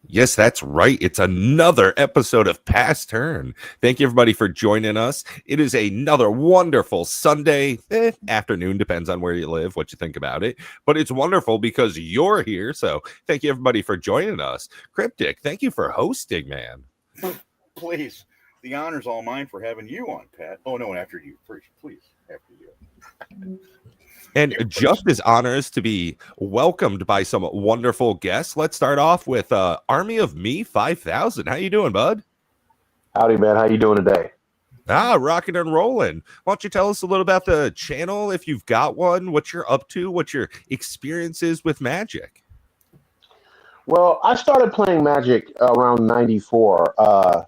Yes, that's right. It's another episode of Past Turn. Thank you, everybody, for joining us. It is another wonderful Sunday afternoon, depends on where you live, what you think about it. But it's wonderful because you're here. So thank you, everybody, for joining us. Cryptic, thank you for hosting, man. Please, the honor's all mine for having you on, Pat. Oh no, after you first, please, after you. And You just first. as honors to be welcomed by some wonderful guests. Let's start off with Army of Me 5000. How you doing, bud? Howdy, man. How you doing today? Rocking and rolling. Why don't you tell us a little about the channel if you've got one, what you're up to, what your experiences with Magic? Well, I started playing Magic around '94.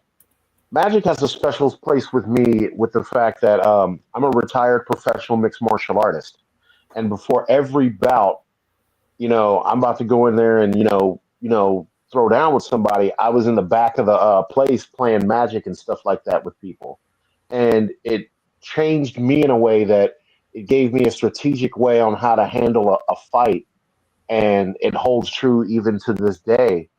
Magic has a special place with me with the fact that I'm a retired professional mixed martial artist, and before every bout, I'm about to go in there and throw down with somebody. I was in the back of the place playing Magic and stuff like that with people, and it changed me in a way that it gave me a strategic way on how to handle a fight, and it holds true even to this day,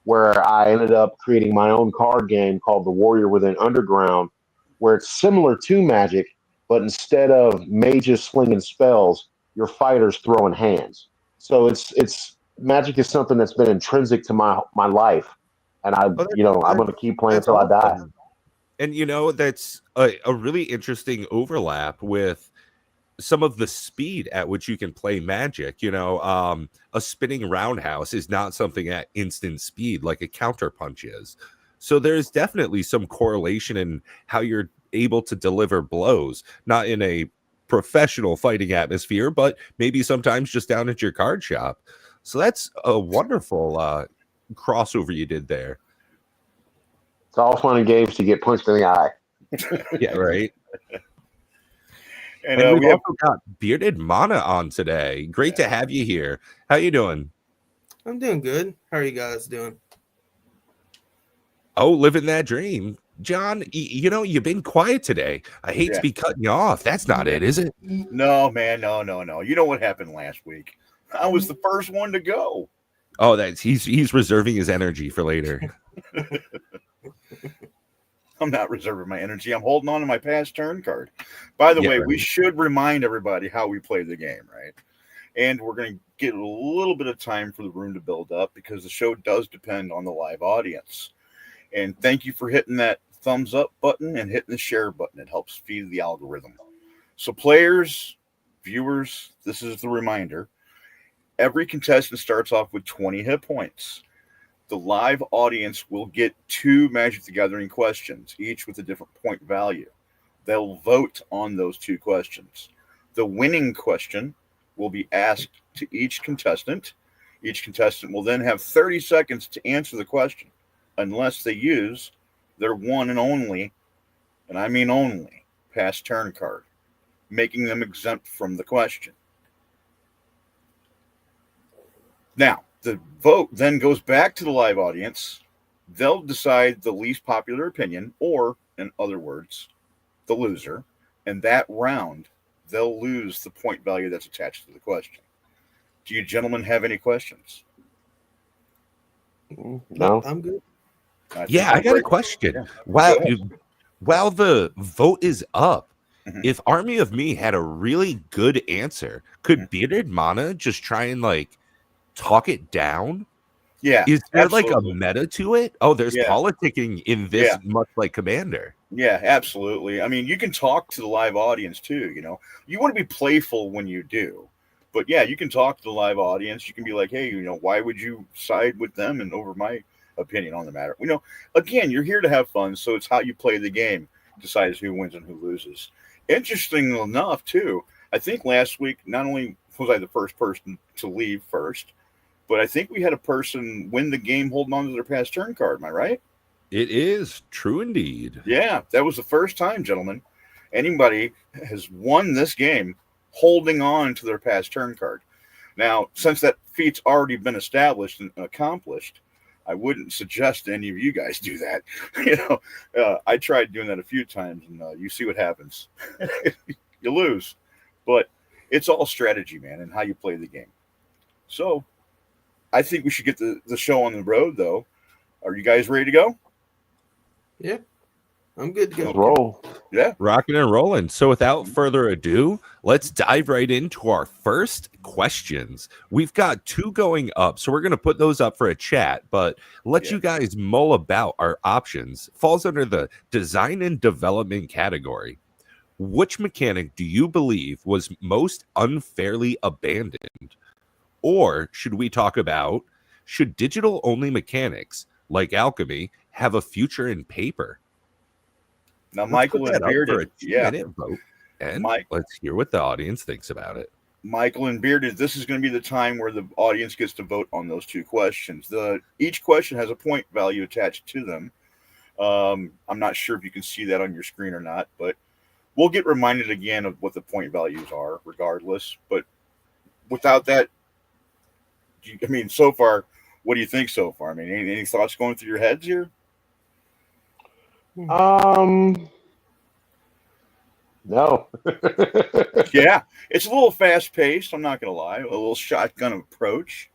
where I ended up creating my own card game called The Warrior Within Underground, where it's similar to Magic, but instead of mages slinging spells, your fighters throwing hands. So it's Magic is something that's been intrinsic to my life, and Oh, I'm going to keep playing that's until I die. awesome. And that's a really interesting overlap with some of the speed at which you can play Magic. A spinning roundhouse is not something at instant speed like a counter punch is. So there's definitely some correlation in how you're able to deliver blows, not in a professional fighting atmosphere, but maybe sometimes just down at your card shop. So that's a wonderful crossover you did there. It's all fun and games to get punched in the eye. Yeah, right. And And we've we have also got Bearded Mana on today. Great to have you here. How you doing? I'm doing good. How are you guys doing? Oh, living that dream. John, you've been quiet today. I hate to be cutting you off. That's not it, is it? no, man, no. You know what happened last week? I was the first one to go. Oh, he's reserving his energy for later. I'm not reserving my energy. I'm holding on to my past turn card. By the Yeah, way, right. we should remind everybody how we play the game, right? And we're going to get a little bit of time for the room to build up because the show does depend on the live audience. And thank you for hitting that thumbs up button and hitting the share button. It helps feed the algorithm. So, players, viewers, this is the reminder. Every contestant starts off with 20 hit points. The live audience will get 2 Magic the Gathering questions, each with a different point value. They'll vote on those 2 questions. The winning question will be asked to each contestant. Each contestant will then have 30 seconds to answer the question, unless they use their one and only, and I mean only, past turn card, making them exempt from the question. Now, the vote then goes back to the live audience. They'll decide the least popular opinion, or, in other words, the loser. And that round, they'll lose the point value that's attached to the question. Do you gentlemen have any questions? No, I'm good. Yeah, I got a question. Yeah. Wow, Go ahead. while the vote is up, Mhm. if Army of Me had a really good answer, could Bearded Mana just try and talk it down? Yeah, Is there a absolutely. meta to it? Oh, there's Yeah, politicking in this yeah, much like Commander. yeah, absolutely. I mean, you can talk to the live audience too. You want to be playful when you do, but yeah, you can talk to the live audience. You can be like, hey, why would you side with them and over my opinion on the matter? Again, you're here to have fun, so it's how you play the game decides who wins and who loses. Interesting enough, too, I think last week not only was I the first person to leave first, but I think we had a person win the game holding on to their past turn card. Am I right? It is true indeed. Yeah, that was the first time, gentlemen, anybody has won this game holding on to their past turn card. Now, since that feat's already been established and accomplished, I wouldn't suggest any of you guys do that. I tried doing that a few times, and you see what happens. You lose, but it's all strategy, man, and how you play the game. So, I think we should get the show on the road, though. Are you guys ready to go? Yeah, I'm good to Let's go. roll. Yeah. Rocking and rolling. So without further ado, let's dive right into our first questions. We've got two going up, so we're going to put those up for a chat, but let Yeah. you guys mull about our options. Falls under the design and development category. Which mechanic do you believe was most unfairly abandoned? Or should we talk about, should digital only mechanics like alchemy have a future in paper? Now, Let's put Michael and that up for a Bearded. Yeah. 2-minute vote, and Mike, let's hear what the audience thinks about it. Michael and Bearded, this is going to be the time where the audience gets to vote on those two questions. Each question has a point value attached to them. I'm not sure if you can see that on your screen or not, but we'll get reminded again of what the point values are regardless. But without that, I mean, so far, what do you think so far? I mean, any thoughts going through your heads here? No. Yeah, it's a little fast paced. I'm not going to lie. A little shotgun approach.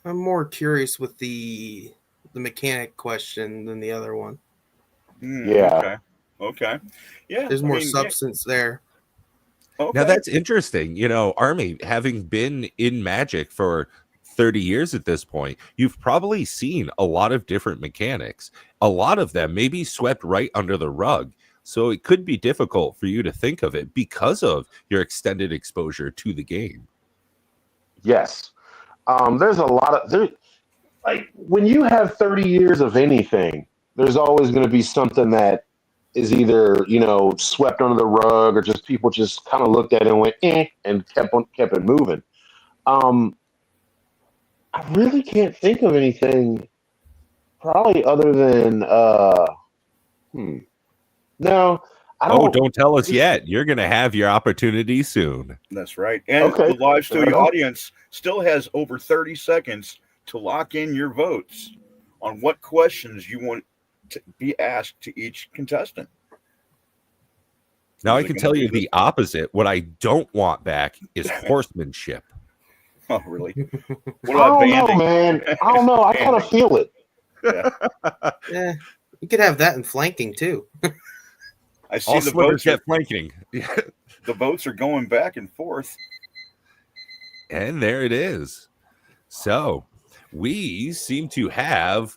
I'm more curious with the mechanic question than the other one. Yeah. Okay. Yeah. There's more substance there. Okay. Now that's interesting. Army, having been in Magic for 30 years at this point, you've probably seen a lot of different mechanics. A lot of them may be swept right under the rug. So it could be difficult for you to think of it because of your extended exposure to the game. Yes. There's a lot of like when you have 30 years of anything, there's always going to be something that is either swept under the rug or just people just kind of looked at it and went and kept it moving. I really can't think of anything probably other than no, I Oh, don't. don't tell us yet. You're going to have your opportunity soon. That's right. And Okay, the live fair studio enough. audience still has over 30 seconds to lock in your votes on what questions you want to be asked to each contestant. Now Is I it can gonna tell be you this the one? opposite. What I don't want back is horsemanship. Oh, really? What I about don't know, banding? man. I don't know. I kind of Banding. feel it. Yeah. Yeah, you could have that in flanking too. I see All the slivers votes are get flanking. the votes are going back and forth. And there it is. So we seem to have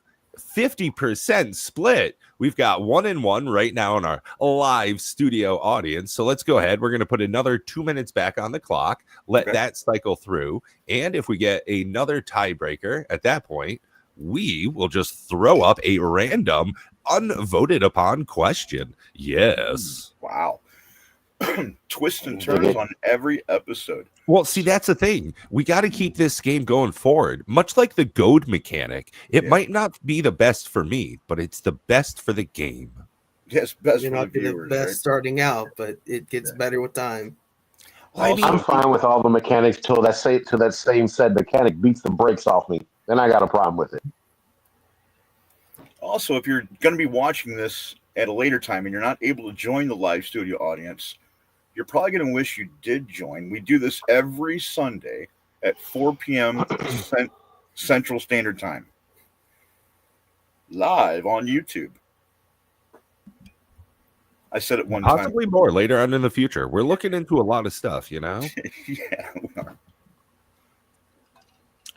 50% split. We've got 1 and 1 right now in our live studio audience. So let's go ahead. We're going to put another 2 minutes back on the clock, let Okay. that cycle through. And if we get another tiebreaker at that point, we will just throw up a random unvoted upon question. Yes. Wow. Twists and Dig turns it. on every episode. Well, see, that's the thing. We got to keep this game going forward. Much like the goad mechanic, it Yeah. might not be the best for me, but it's the best for the game. Yes, best You're for the not the viewers, best right? starting out, but it gets better with time. I mean, I'm fine with all the mechanics till that same said mechanic beats the brakes off me. Then I got a problem with it. Also, if you're going to be watching this at a later time and you're not able to join the live studio audience, you're probably going to wish you did join. We do this every Sunday at 4 p.m. Central Standard Time, live on YouTube. I said it one time. possibly more later on in the future. We're looking into a lot of stuff, Yeah. we are.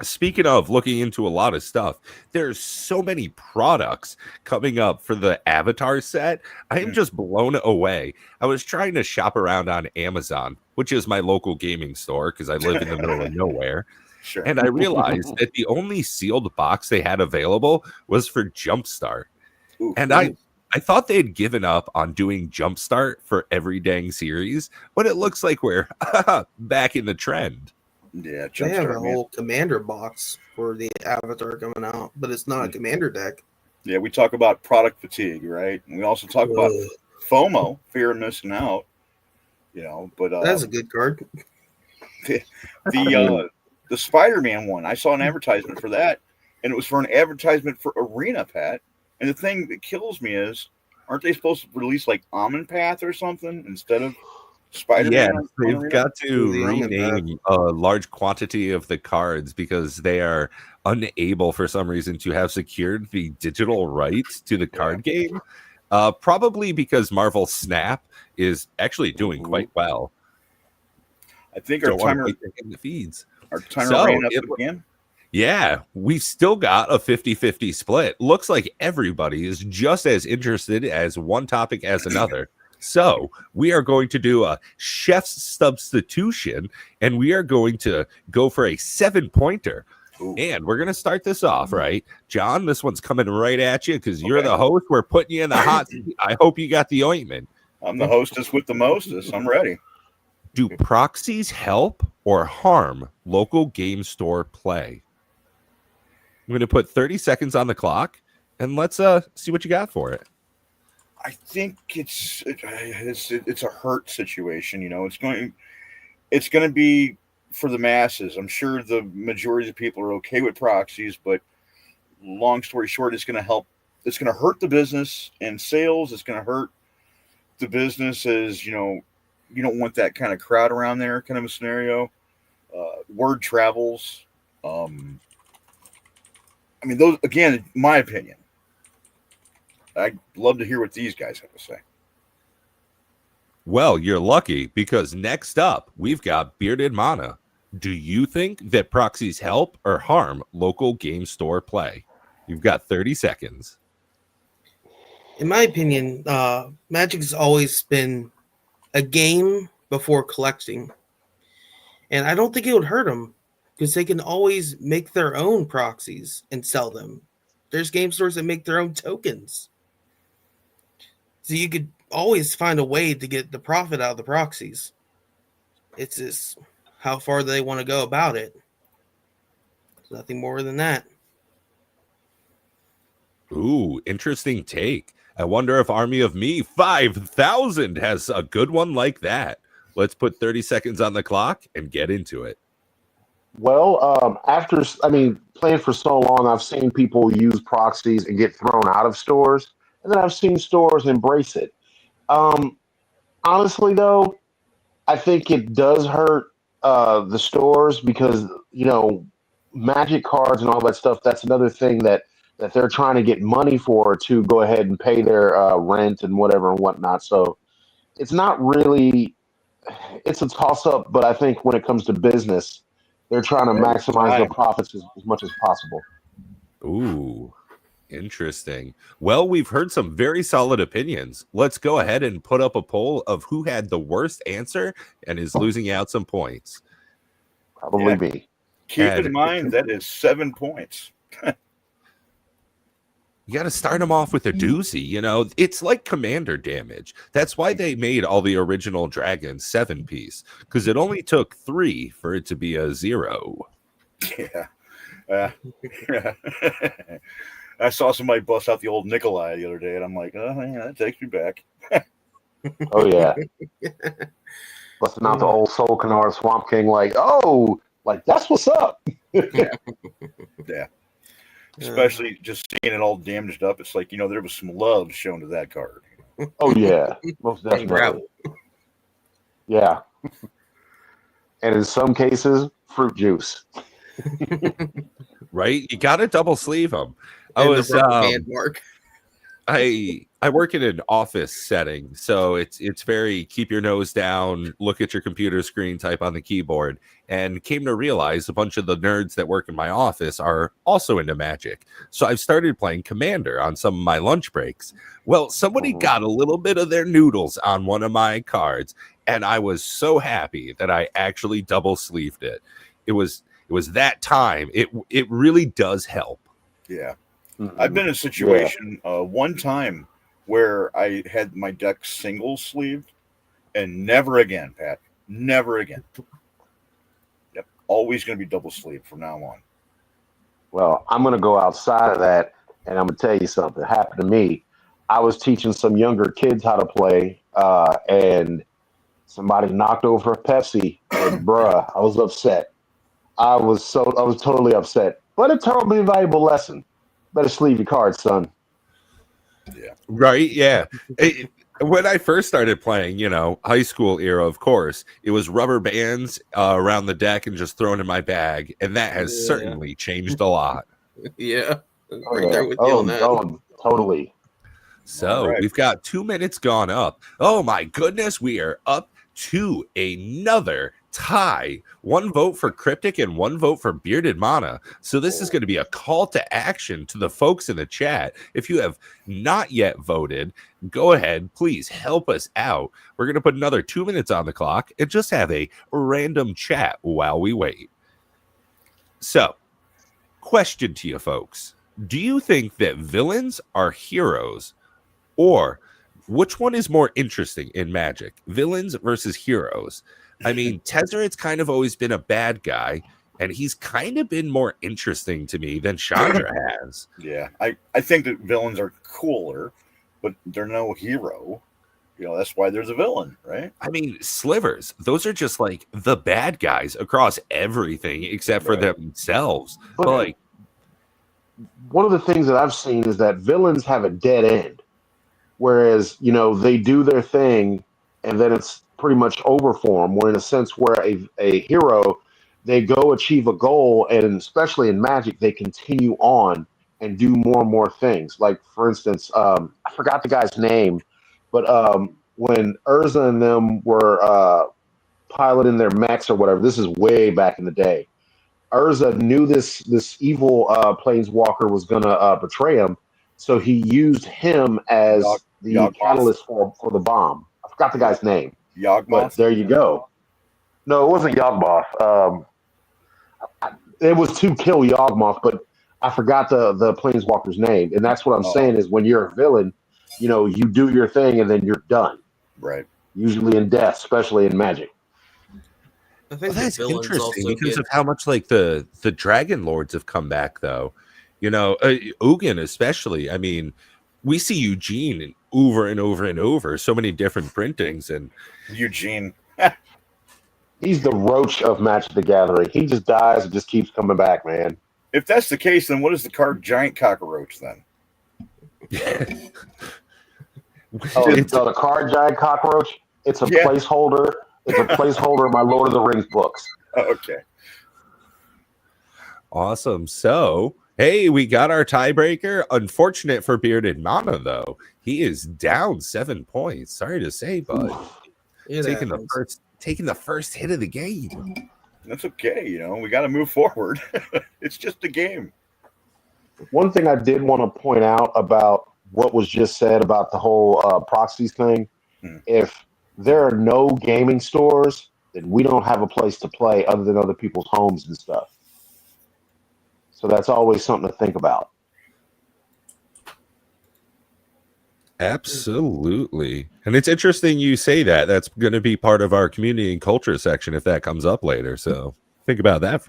Speaking of looking into a lot of stuff, there's so many products coming up for the Avatar set. I am just blown away. I was trying to shop around on Amazon, which is my local gaming store because I live in the middle of nowhere. Sure. And I realized that the only sealed box they had available was for Jumpstart. Ooh, And I thought they had given up on doing Jumpstart for every dang series, but it looks like we're back in the trend. yeah, They have a Jumpstart, man. whole commander box for the Avatar coming out, but it's not a commander deck. Yeah, we talk about product fatigue, right? And we also talk about Ugh. FOMO, fear of missing out. But That's a good card. the Spider-Man one, I saw an advertisement for that, and it was for an advertisement for Arena, Pat. And the thing that kills me is, aren't they supposed to release like Almond Path or something instead of Yes, Spider-Man on they've Arena? got Ooh, to the omnibus. rename a large quantity of the cards because they are unable, for some reason, to have secured the digital rights to the card game. Probably because Marvel Snap is actually doing quite well. I think Don't want to bite in the feeds. our timer So, ran up again. yeah, we've still got a 50-50 split. Looks like everybody is just as interested as one topic as another. So we are going to do a chef's substitution, and we are going to go for a 7-pointer. Ooh. And we're going to start this off, right? John, this one's coming right at you because you're Okay. the host. We're putting you in the hot seat. I hope you got the ointment. I'm the hostess with the mostest. I'm ready. Do proxies help or harm local game store play? I'm going to put 30 seconds on the clock, and let's see what you got for it. I think it's a hurt situation. You know, it's going to be for the masses. I'm sure the majority of people are okay with proxies, but long story short, it's going to help. It's going to hurt the business and sales. It's going to hurt the business as, you know, you don't want that kind of crowd around there, kind of a scenario. Word travels. I mean, those, again, my opinion. I'd love to hear what these guys have to say. Well, you're lucky because next up, we've got Bearded Mana. Do you think that proxies help or harm local game store play? You've got 30 seconds. In my opinion, Magic has always been a game before collecting. And I don't think it would hurt them because they can always make their own proxies and sell them. There's game stores that make their own tokens. So you could always find a way to get the profit out of the proxies. It's just how far they want to go about it. Nothing more than that. Ooh, interesting take. I wonder if Army of Me 5000 has a good one like that. Let's put 30 seconds on the clock and get into it. Well, playing for so long, I've seen people use proxies and get thrown out of stores, and then I've seen stores embrace it. Honestly, though, I think it does hurt the stores because, you know, Magic cards and all that stuff, that's another thing that they're trying to get money for to go ahead and pay their rent and whatever and whatnot. So it's not really, it's a toss up, but I think when it comes to business, they're trying to maximize their profits as much as possible. Ooh, interesting. Well, we've heard some very solid opinions. Let's go ahead and put up a poll of who had the worst answer and is losing out some points. Probably me. Keep in mind that is 7 points. You got to start them off with a doozy. You know, it's like commander damage. That's why they made all the original dragons 7-piece, because it only took 3 for it to be a 0. Yeah. I saw somebody bust out the old Nikolai the other day, and I'm like, oh, yeah, that takes me back. Oh, yeah. Busting out the old Soul Canard Swamp King, like, oh, like, that's what's up. Yeah. Especially just seeing it all damaged up. It's like, you know, there was some love shown to that card. Oh, yeah. Most definitely. Yeah. And in some cases, fruit juice. Right? You got to double sleeve them. I work in an office setting, so it's very keep your nose down, look at your computer screen, type on the keyboard, and came to realize a bunch of the nerds that work in my office are also into Magic. So I've started playing Commander on some of my lunch breaks. Well, somebody got a little bit of their noodles on one of my cards, and I was so happy that I actually double sleeved it. It was that time. It really does help. Yeah. I've been in a situation one time where I had my deck single sleeved, and never again, Pat. Never again. Yep. Always going to be double sleeved from now on. Well, I'm going to go outside of that, and I'm going to tell you something. It happened to me. I was teaching some younger kids how to play, and somebody knocked over a Pepsi, and bruh, I was upset. I was totally upset. But it taught me a valuable lesson. Better sleeve your cards, son. Yeah. Right? Yeah. when I first started playing, high school era, of course, it was rubber bands around the deck and just thrown in my bag, and that has Yeah. certainly changed a lot. Yeah, Oh, right yeah. there with you on that. Totally. So right. we've got 2 minutes gone up. Oh my goodness, we are up to another tie. 1 vote for Cryptic and 1 vote for Bearded Mana. So this is going to be a call to action to the folks in the chat. If you have not yet voted, go ahead, please help us out. We're going to put another 2 minutes on the clock and just have a random chat while we wait. So, question to you folks. Do you think that villains are heroes? Or which one is more interesting in Magic, villains versus heroes? I mean, Tezzeret's kind of always been a bad guy, and he's kind of been more interesting to me than Chandra has. Yeah, I think that villains are cooler, but they're no hero. That's why there's a villain, right? I mean, Slivers, those are just like the bad guys across everything except for Right. themselves. But But like, one of the things that I've seen is that villains have a dead end, whereas they do their thing, and then it's pretty much over for them. Where in a sense, where a hero, they go achieve a goal, and especially in Magic, they continue on and do more and more things. Like for instance, I forgot the guy's name, but when Urza and them were piloting their mechs or whatever, this is way back in the day. Urza knew this evil planeswalker was gonna betray him, so he used him Yog, as the Yawgmoth? catalyst for the bomb. I forgot the guy's name, but Yawgmoth? there you go. No, it wasn't Yawgmoth. It was to kill Yawgmoth, but I forgot the planeswalker's name. And that's what I'm saying is when you're a villain, you do your thing and then you're done. Right. Usually in death, especially in Magic. I think that's the villains interesting also because get of how much like the Dragon Lords have come back, though. Ugin especially. I mean, we see Eugene over and over and over, so many different printings, and Eugene. He's the roach of Magic the Gathering. He just dies and just keeps coming back, man. If that's the case, then what is the card Giant Cockroach then? The card giant cockroach. It's a placeholder. It's a placeholder in my Lord of the Rings books. Okay. Awesome. So, hey, we got our tiebreaker. Unfortunate for Bearded Mana, though. He is down 7 points. Sorry to say, but taking the first hit of the game. That's okay. We got to move forward. It's just a game. One thing I did want to point out about what was just said about the whole proxies thing, if there are no gaming stores, then we don't have a place to play other than other people's homes and stuff. So that's always something to think about. Absolutely. And it's interesting you say that. That's going to be part of our community and culture section if that comes up later. So think about that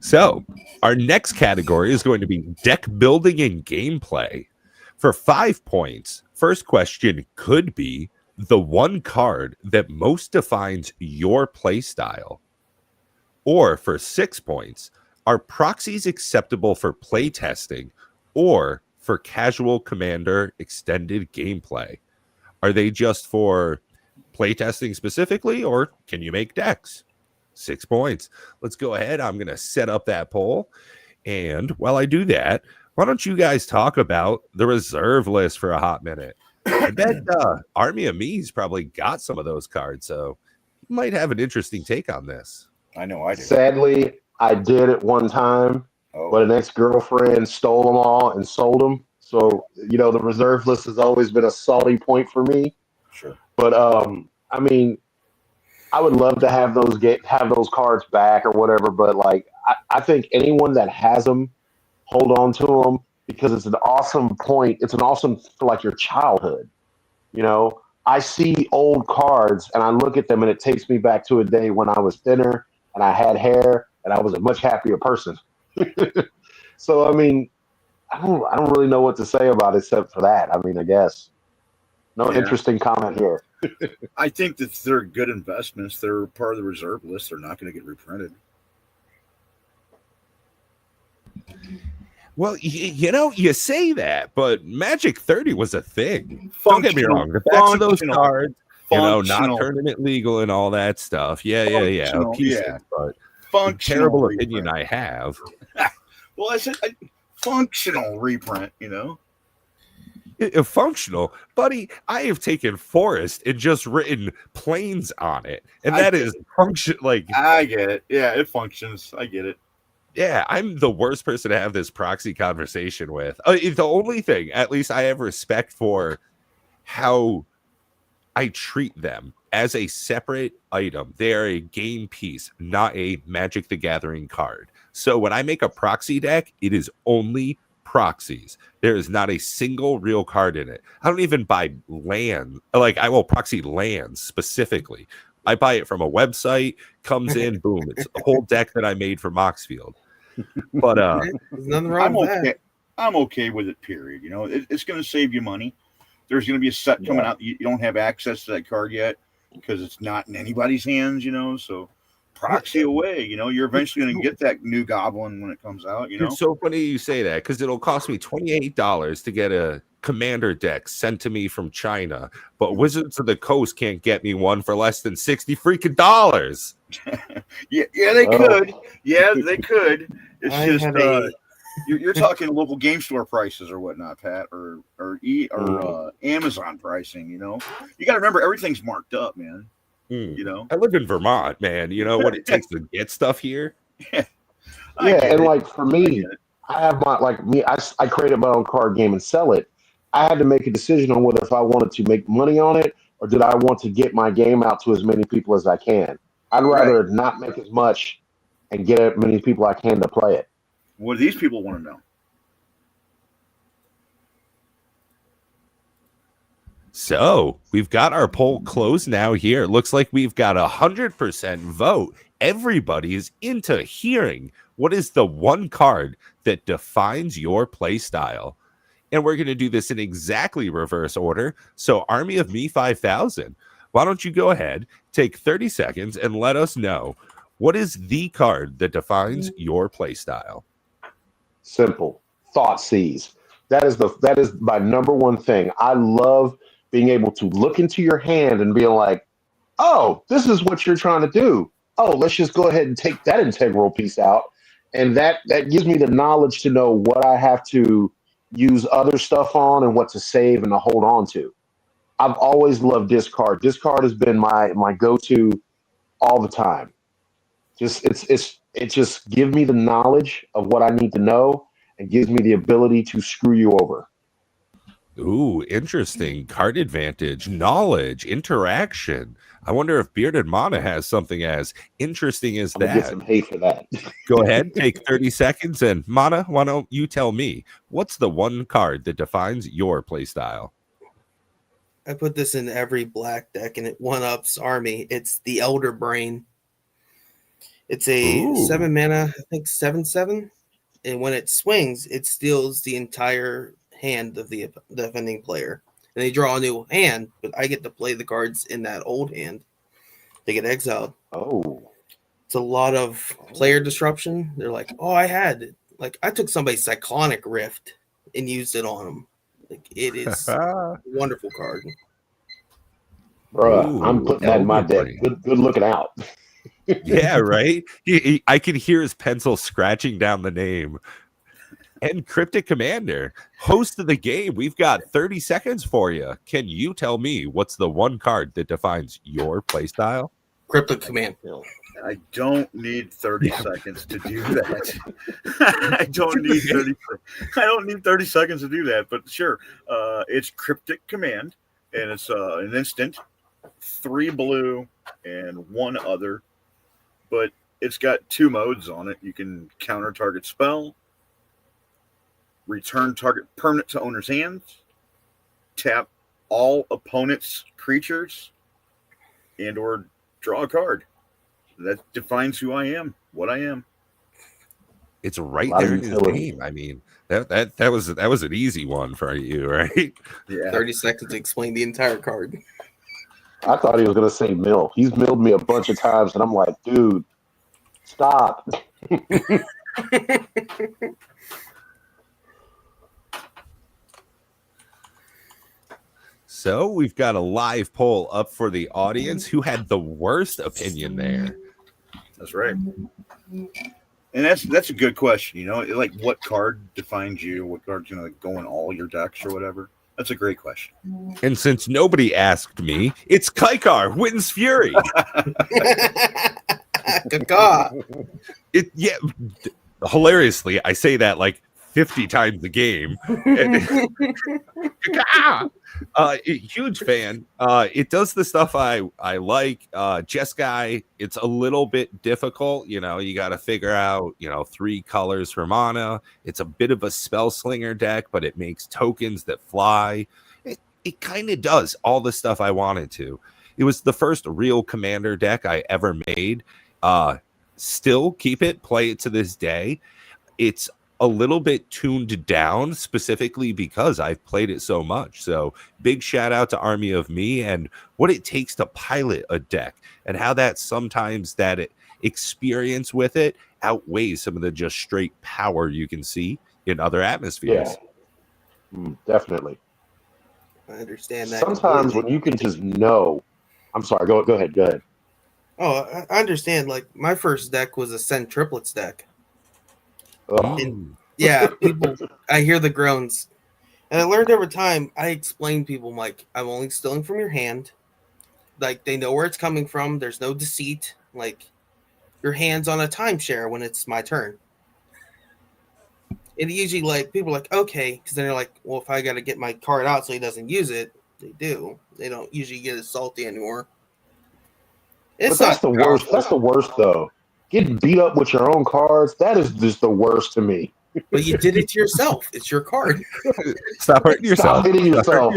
So our next category is going to be deck building and gameplay. For 5 points, first question could be the one card that most defines your play style. Or for 6 points, are proxies acceptable for play testing or for casual commander extended gameplay? Are they just for play testing specifically, or can you make decks? 6 points. Let's go ahead. I'm going to set up that poll. And while I do that, why don't you guys talk about the reserve list for a hot minute? I bet Army of Me's probably got some of those cards, so you might have an interesting take on this. I know I do. Sadly, I did it one time, but an ex-girlfriend stole them all and sold them. So, the reserve list has always been a salty point for me. Sure. But, I mean, I would love to have those cards back or whatever, but I think anyone that has them, hold on to them because it's an awesome point. It's an awesome for your childhood. I see old cards and I look at them and it takes me back to a day when I was thinner and I had hair and I was a much happier person. So I mean, I don't really know what to say about it except for that. I mean, I guess no interesting comment here. I think that they're good investments. They're part of the reserve list. They're not going to get reprinted. Well, you say that, but Magic 30 was a thing. Don't get me Functional. wrong. The backs of those Functional. cards, not Functional. tournament legal and all that stuff. Yeah. Functional, Pieces, yeah. but Functional terrible reprint. opinion I have. Well, I said functional reprint, Functional, buddy. I have taken Forest and just written planes on it, and I that get is function. Like, I get it. Yeah, it functions. I get it. yeah, I'm the worst person to have this proxy conversation with. The only thing, at least, I have respect for how I treat them as a separate item. They are a game piece, not a Magic the Gathering card. So when I make a proxy deck, it is only proxies. There is not a single real card in it. I don't even buy land. Like, I will proxy lands specifically. I buy it from a website, comes in, boom. It's a whole deck that I made for Moxfield. But There's nothing wrong with that. I'm okay with it, period. It's going to save you money. There's going to be a set coming out. You don't have access to that card yet because it's not in anybody's hands, so proxy away. You're eventually going to get that new Goblin when it comes out. It's so funny you say that because it'll cost me $28 to get a Commander deck sent to me from China, but Wizards of the Coast can't get me one for less than $60 freaking dollars. Yeah, they could. Yeah, they could. It's just you're talking local game store prices or whatnot, Pat, or Amazon pricing. You got to remember everything's marked up, man. I live in Vermont, man. You know what it takes to get stuff here. Yeah, and like for me, I have I created my own card game and sell it. I had to make a decision on whether if I wanted to make money on it or did I want to get my game out to as many people as I can. I'd rather not make as much and get as many people I can to play it. What do these people want to know? So we've got our poll closed now here. Looks like we've got 100% vote. Everybody is into hearing what is the one card that defines your play style. And we're going to do this in exactly reverse order. So Army of Me 5000, why don't you go ahead, take 30 seconds and let us know what is the card that defines your play style? Simple. Thoughtseize. That is my number one thing. I love being able to look into your hand and being like, oh, this is what you're trying to do. Oh, let's just go ahead and take that integral piece out. And that gives me the knowledge to know what I have to use other stuff on and what to save and to hold on to. I've always loved discard. Discard has been my go-to all the time. It just gives me the knowledge of what I need to know and gives me the ability to screw you over. Ooh, interesting. Card advantage, knowledge, interaction. I wonder if Bearded Mana has something as interesting as I'm gonna get some hate for that. Go ahead, take 30 seconds. And Mana, why don't you tell me, what's the one card that defines your play style? I put this in every black deck and it one-ups Army. It's the Elder Brain. It's a 7 mana, I think 7/7. And when it swings, it steals the entire hand of the defending player. And they draw a new hand, but I get to play the cards in that old hand. They get exiled. Oh. It's a lot of player disruption. They're like, oh, I took somebody's Cyclonic Rift and used it on them. Like, it is a wonderful card. Bruh, I'm putting that in my deck. Good looking out. Yeah, right? I can hear his pencil scratching down the name. And Cryptic Commander, host of the game, we've got 30 seconds for you. Can you tell me what's the one card that defines your playstyle? Cryptic Commander. I don't need 30 seconds to do that. I don't need 30 seconds to do that, but sure. It's Cryptic Command, and it's an instant, 3 blue, and 1 other. But it's got 2 modes on it. You can counter target spell, return target permanent to owner's hands, tap all opponent's creatures, and or draw a card. That defines who I am, what I am. It's right there in his name. I mean, that was an easy one for you, right? Yeah. 30 seconds to explain the entire card. I thought he was going to say mill. He's milled me a bunch of times, and I'm like, dude, stop. So we've got a live poll up for the audience. Who had the worst opinion there? That's right. And that's a good question. You know, like what card defines you? What card's going to go in all your decks or whatever? That's a great question. And since nobody asked me, it's Kaikar, Witten's Fury. Yeah, hilariously, I say that like 50 times a game. Huge fan. It does the stuff I like. Jeskai, it's a little bit difficult. You know, you got to figure out, 3 colors for mana. It's a bit of a spell slinger deck, but it makes tokens that fly. It kind of does all the stuff I wanted to. It was the first real commander deck I ever made. Still keep it, play it to this day. It's a little bit tuned down specifically because I've played it so much. So big shout out to Army of Me and what it takes to pilot a deck and how that sometimes that experience with it outweighs some of the just straight power you can see in other atmospheres. Yeah, definitely. I understand that. Sometimes when you can just know. I'm sorry, go ahead. Oh, I understand. Like my first deck was a Send Triplets deck. And, yeah, people. I hear the groans, and I learned over time. I explain people like I'm only stealing from your hand. Like they know where it's coming from. There's no deceit. Like your hand's on a timeshare when it's my turn. And usually, like people are like okay, because then they're like, well, if I got to get my card out so he doesn't use it, they do. They don't usually get as salty anymore. But that's the worst. That's the worst, though. Getting beat up with your own cards, that is just the worst to me. But you did it to yourself. It's your card. Stop hurting yourself. Stop hitting yourself.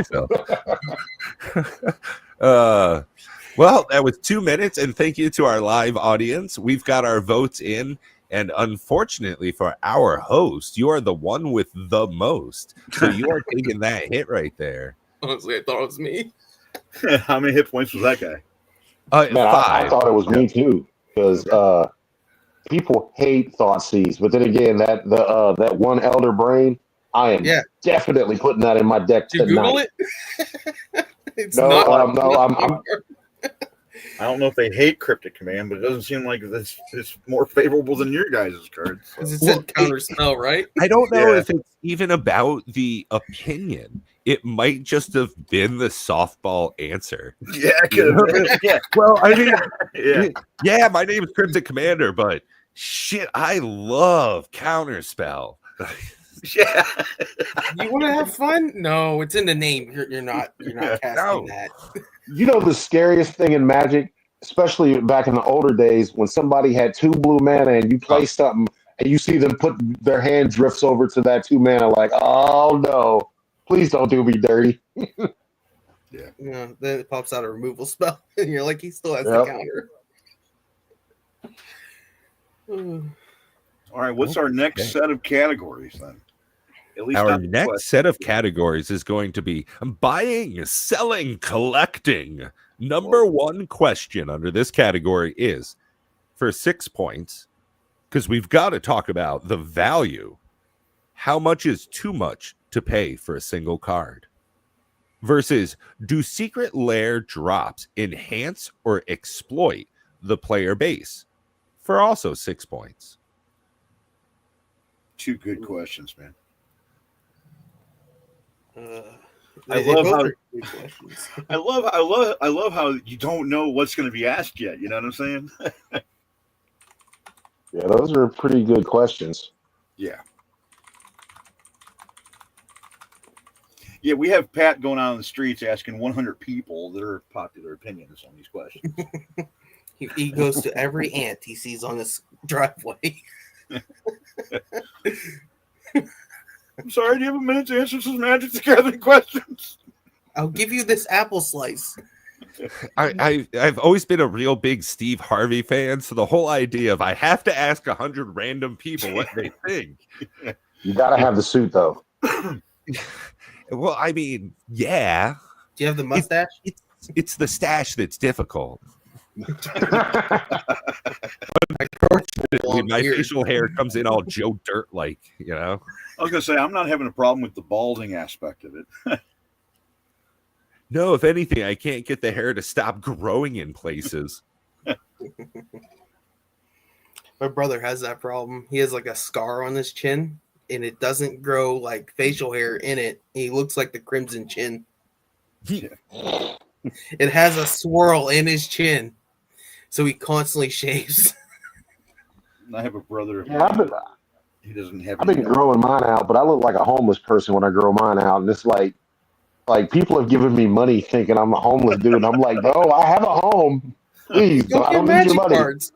Well, that was 2 minutes, and thank you to our live audience. We've got our votes in, and unfortunately for our host, you are the one with the most. So you are taking that hit right there. Honestly, I thought it was me. How many hit points was that guy? Man, 5. I thought it was me too, because people hate Thoughtseize, but then again, that one Elder Brain, I am definitely putting that in my deck tonight. Did you Google it? I don't know if they hate Cryptic Command, but it doesn't seem like this is more favorable than your guys' cards. Because it said counter spell, right? I don't know if it's even about the opinion. It might just have been the softball answer. Yeah, yeah. Well, I mean, yeah, my name is Cryptic Commander, but shit, I love counterspell. Yeah. You want to have fun? No, it's in the name. You're not casting that. You know the scariest thing in Magic, especially back in the older days, when somebody had 2 blue mana and you play something and you see them put their hand drifts over to that 2 mana, like, oh no, please don't do me dirty. Yeah, then it pops out a removal spell, and you're like, he still has the counter. All right, what's our next set of categories then? At least our next set of categories is going to be buying, selling, collecting. Number 1 question under this category is for 6 points, because we've got to talk about the value. How much is too much to pay for a single card? Versus, do Secret Lair drops enhance or exploit the player base? For also 6 points. 2 good questions, man. I love how you don't know what's going to be asked yet. You know what I'm saying? Yeah, those are pretty good questions. Yeah. Yeah, we have Pat going out on the streets asking 100 people their popular opinions on these questions. He goes to every ant he sees on his driveway. I'm sorry, do you have a minute to answer some Magic the Gathering questions? I'll give you this apple slice. I've always been a real big Steve Harvey fan, so the whole idea of I have to ask 100 random people what they think. You got to have the suit, though. Well, I mean, yeah. Do you have the mustache? It's the stash that's difficult. Unfortunately, my facial hair comes in all Joe Dirt-like, you know? I was going to say, I'm not having a problem with the balding aspect of it. No, if anything, I can't get the hair to stop growing in places. My brother has that problem. He has like a scar on his chin, and it doesn't grow like facial hair in it. He looks like the Crimson Chin. It has a swirl in his chin, so he constantly shaves. I have a brother. Yeah, He doesn't have. I've been growing mine out, but I look like a homeless person when I grow mine out, and it's like people have given me money thinking I'm a homeless dude. And I'm like, bro, I have a home. Please, Go I get don't need your magic money. cards.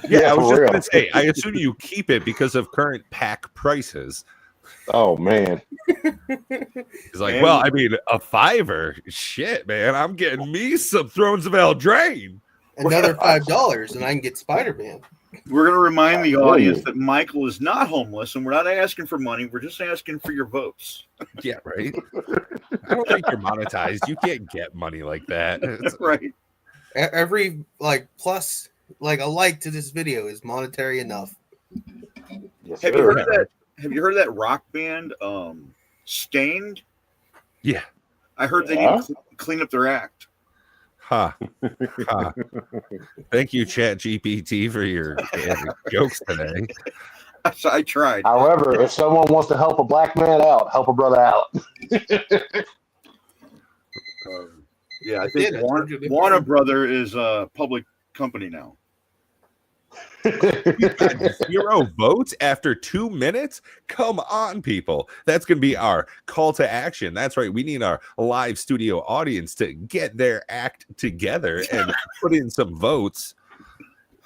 Yeah, I was for just real. going to say, I assume you keep it because of current pack prices. Oh man, He's like, well, I mean, a $5, shit, man, I'm getting me some Thrones of Eldraine. Another $5, and I can get Spider-Man. We're going to remind the feel audience you. that Michael is not homeless, and we're not asking for money. We're just asking for your votes. Yeah, right. I don't think you're monetized. You can't get money like that. It's- Right. Every like plus like a like to this video is monetary enough. yes, Have you sir. heard that? Have you heard that rock band, Stained? Yeah. I heard they Yeah? need to clean up their act. Ha. Ha. Thank you, Chat GPT, for your jokes today. I tried. However, if someone wants to help a black man out, help a brother out. Yeah, I I think did, I told you before. Warner Brother is a public company now. We've got 0 votes after 2 minutes. Come on, people. That's going to be our call to action. That's right. We need our live studio audience to get their act together and put in some votes.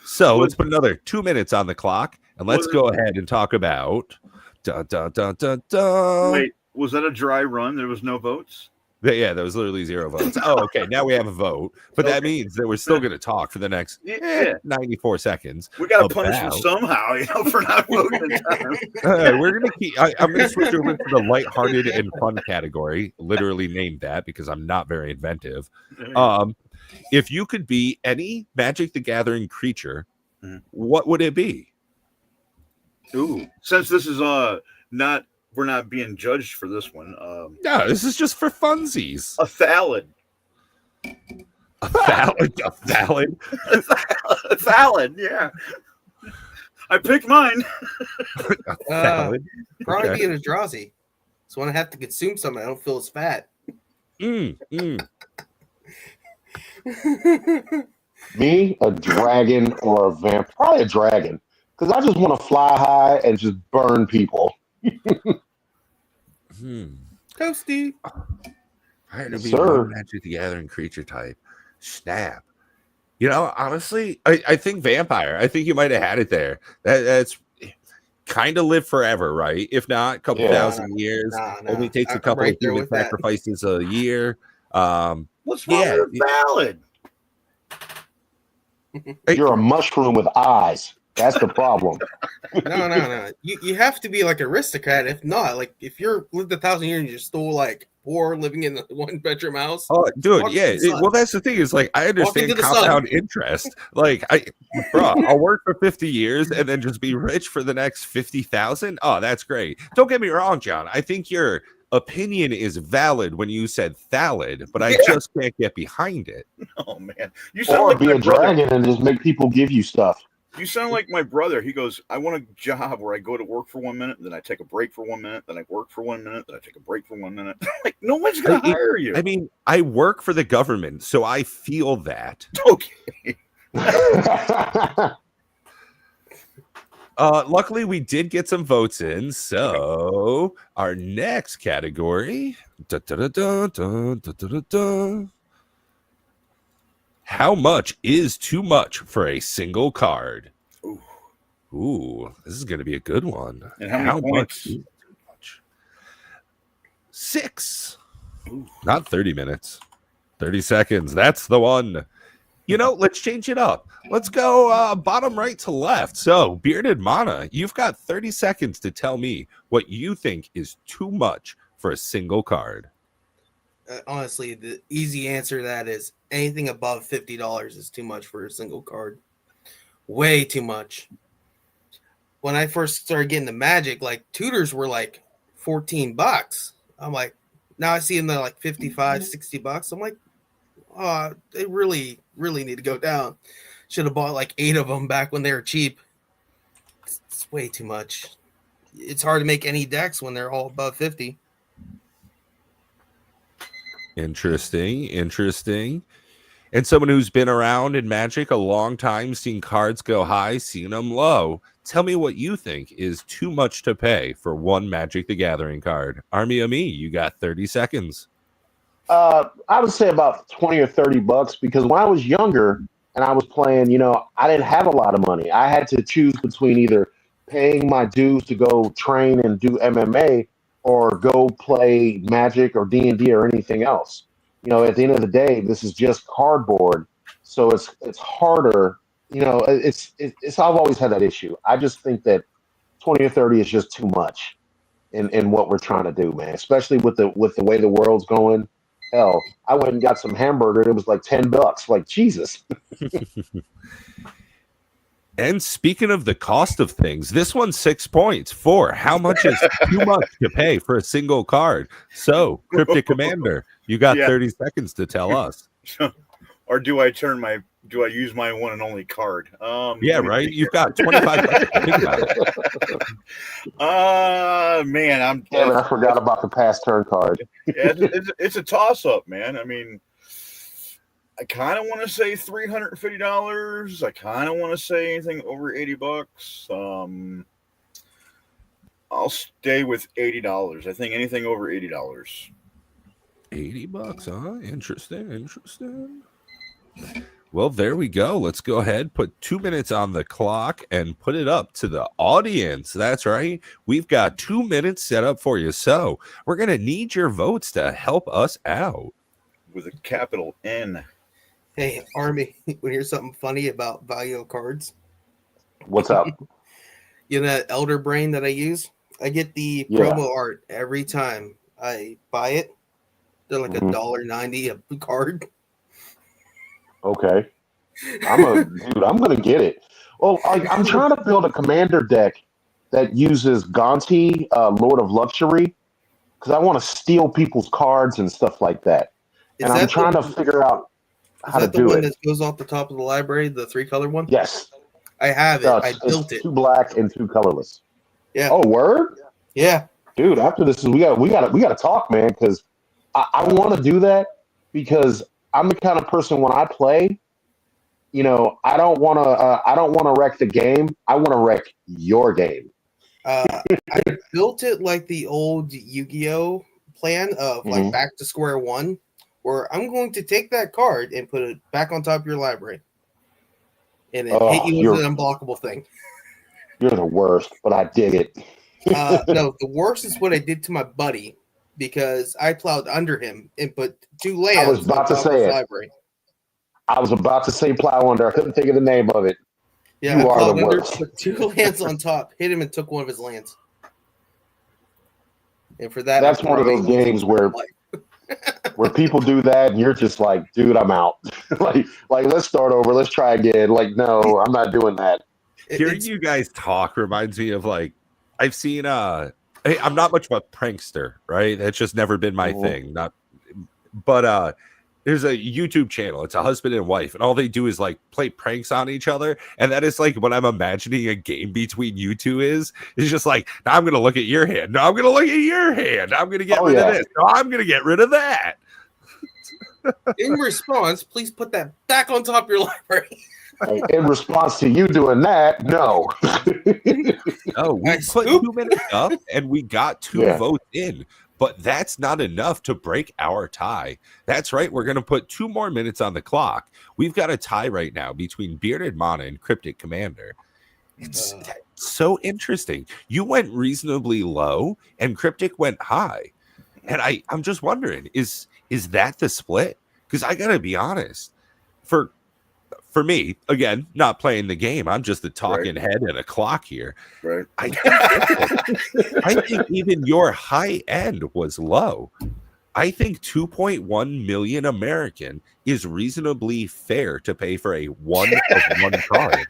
So let's put another 2 minutes on the clock and let's go ahead and talk about. Wait, was that a dry run? There was no votes? Yeah, there was literally 0 votes. Oh, okay. Now we have a vote, but that means that we're still going to talk for the next 94 seconds. We got to punish them somehow, for not voting in time. We're going to keep. I'm going to switch over to the lighthearted and fun category. Literally named that because I'm not very inventive. If you could be any Magic the Gathering creature, what would it be? Ooh, since this is not. We're not being judged for this one. No, this is just for funsies. A thallid. A thallid? A thallid? A thallid, yeah. I picked mine. A thallid? Probably be an Eldrazi. So when I have to consume something, I don't feel as fat. Me, a dragon or a vamp? Probably a dragon. Because I just want to fly high and just burn people. Toasty. I had to be one Magic the Gathering creature type. Snap. You know, honestly, I think vampire. I think you might have had it there. That's kind of live forever, right? If not, a couple thousand years. Only takes a couple of human sacrifices a year. What's wrong with valid? You're a mushroom with eyes. That's the problem. No. You have to be like aristocrat. If not, like if you're lived 1,000 years and you're still like poor living in a 1-bedroom house. Oh, dude, yeah. Well, that's the thing is like I understand compound interest. Like I'll work for 50 years and then just be rich for the next 50,000. Oh, that's great. Don't get me wrong, John. I think your opinion is valid when you said thallid, but I just can't get behind it. Oh man, you sound or like be a dragon and just make people give you stuff. You sound like my brother. He goes, I want a job where I go to work for 1 minute, then I take a break for 1 minute, then I work for 1 minute, then I take a break for 1 minute. Like, no one's going to hire you. I mean, I work for the government, so I feel that. Okay. Luckily, we did get some votes in. So our next category. How much is too much for a single card? Ooh, this is going to be a good one. And how much is too much? 6. Not 30 minutes. 30 seconds. That's the one. You know, let's change it up. Let's go bottom right to left. So, Bearded Mana, you've got 30 seconds to tell me what you think is too much for a single card. Honestly, the easy answer to that is anything above $50 is too much for a single card. Way too much. When I first started getting the Magic, like tutors were like $14. I'm like, Now I see them they're like 55, $60. I'm like, oh, they really, really need to go down. Should have bought like 8 of them back when they were cheap. It's way too much. It's hard to make any decks when they're all above 50. Interesting. And someone who's been around in Magic a long time, seen cards go high, seen them low. Tell me what you think is too much to pay for one Magic the Gathering card. Army of Me, you got 30 seconds. I would say about 20 or $30 because when I was younger and I was playing, I didn't have a lot of money. I had to choose between either paying my dues to go train and do MMA or go play Magic or D&D or anything else. At the end of the day, this is just cardboard, so it's harder. It's I've always had that issue. I just think that 20 or 30 is just too much in what we're trying to do, man. Especially with the way the world's going. Hell, I went and got some hamburger. And it was like $10. Like Jesus. And speaking of the cost of things, this one's 6 points. How much is too much to pay for a single card? So, Cryptic Commander, you got 30 seconds to tell us. Or do I use my one and only card? Yeah, right. You've got 25 seconds to think about it. Man, I forgot about the past turn card. Yeah, it's a toss up, man. I mean, I kind of want to say $350. I kind of want to say anything over $80. I'll stay with $80. I think anything over $80. $80, huh? Interesting. Well, there we go. Let's go ahead, put 2 minutes on the clock and put it up to the audience. That's right. We've got 2 minutes set up for you. So we're going to need your votes to help us out. With a capital N. Hey, Army, want to hear something funny about value of cards? What's up? That Elder Brain that I use? I get the promo art every time I buy it. They're like $1.90 a card. Okay. I'm gonna get it. Well, I'm trying to build a commander deck that uses Gonti, Lord of Luxury, because I want to steal people's cards and stuff like that. And I'm trying to figure out how to do it. Is that the one that goes off the top of the library, the 3-color one? Yes. I have it. I built it. 2 black and 2 colorless. Yeah. Oh, word? Yeah. Dude, after this, we got to talk, man, because I want to do that because I'm the kind of person when I play, I don't want to wreck the game. I want to wreck your game. I built it like the old Yu-Gi-Oh plan of like back to square one, where I'm going to take that card and put it back on top of your library, and then hit you with an unblockable thing. You're the worst, but I dig it. No, the worst is what I did to my buddy because I plowed under him and put 2 lands. I was about to say it. Library. I was about to say plow under. I couldn't think of the name of it. Yeah, you are the worst. Put 2 lands on top, hit him, and took one of his lands. And for that, that's one of those games where people do that, and you're just like, dude, I'm out. like, let's start over. Let's try again. Like, no, I'm not doing that. Hearing you guys talk reminds me of like I've seen. I'm not much of a prankster, right? That's just never been my thing. But there's a YouTube channel. It's a husband and wife, and all they do is like play pranks on each other. And that is like what I'm imagining a game between you two is. It's just like, now I'm gonna look at your hand. No, I'm gonna look at your hand. I'm gonna get rid of this. No, I'm gonna get rid of that. In response, please put that back on top of your library. In response to you doing that, no. Oh, we put 2 minutes up and we got 2 votes in, but that's not enough to break our tie. That's right. We're going to put 2 more minutes on the clock. We've got a tie right now between Bearded Mana and Cryptic Commander. It's so interesting. You went reasonably low and Cryptic went high. And I'm just wondering, is that the split? Because I got to be honest, for me, again, not playing the game, I'm just a talking head and a clock here. Right. I think even your high end was low. I think 2.1 million American is reasonably fair to pay for a one card.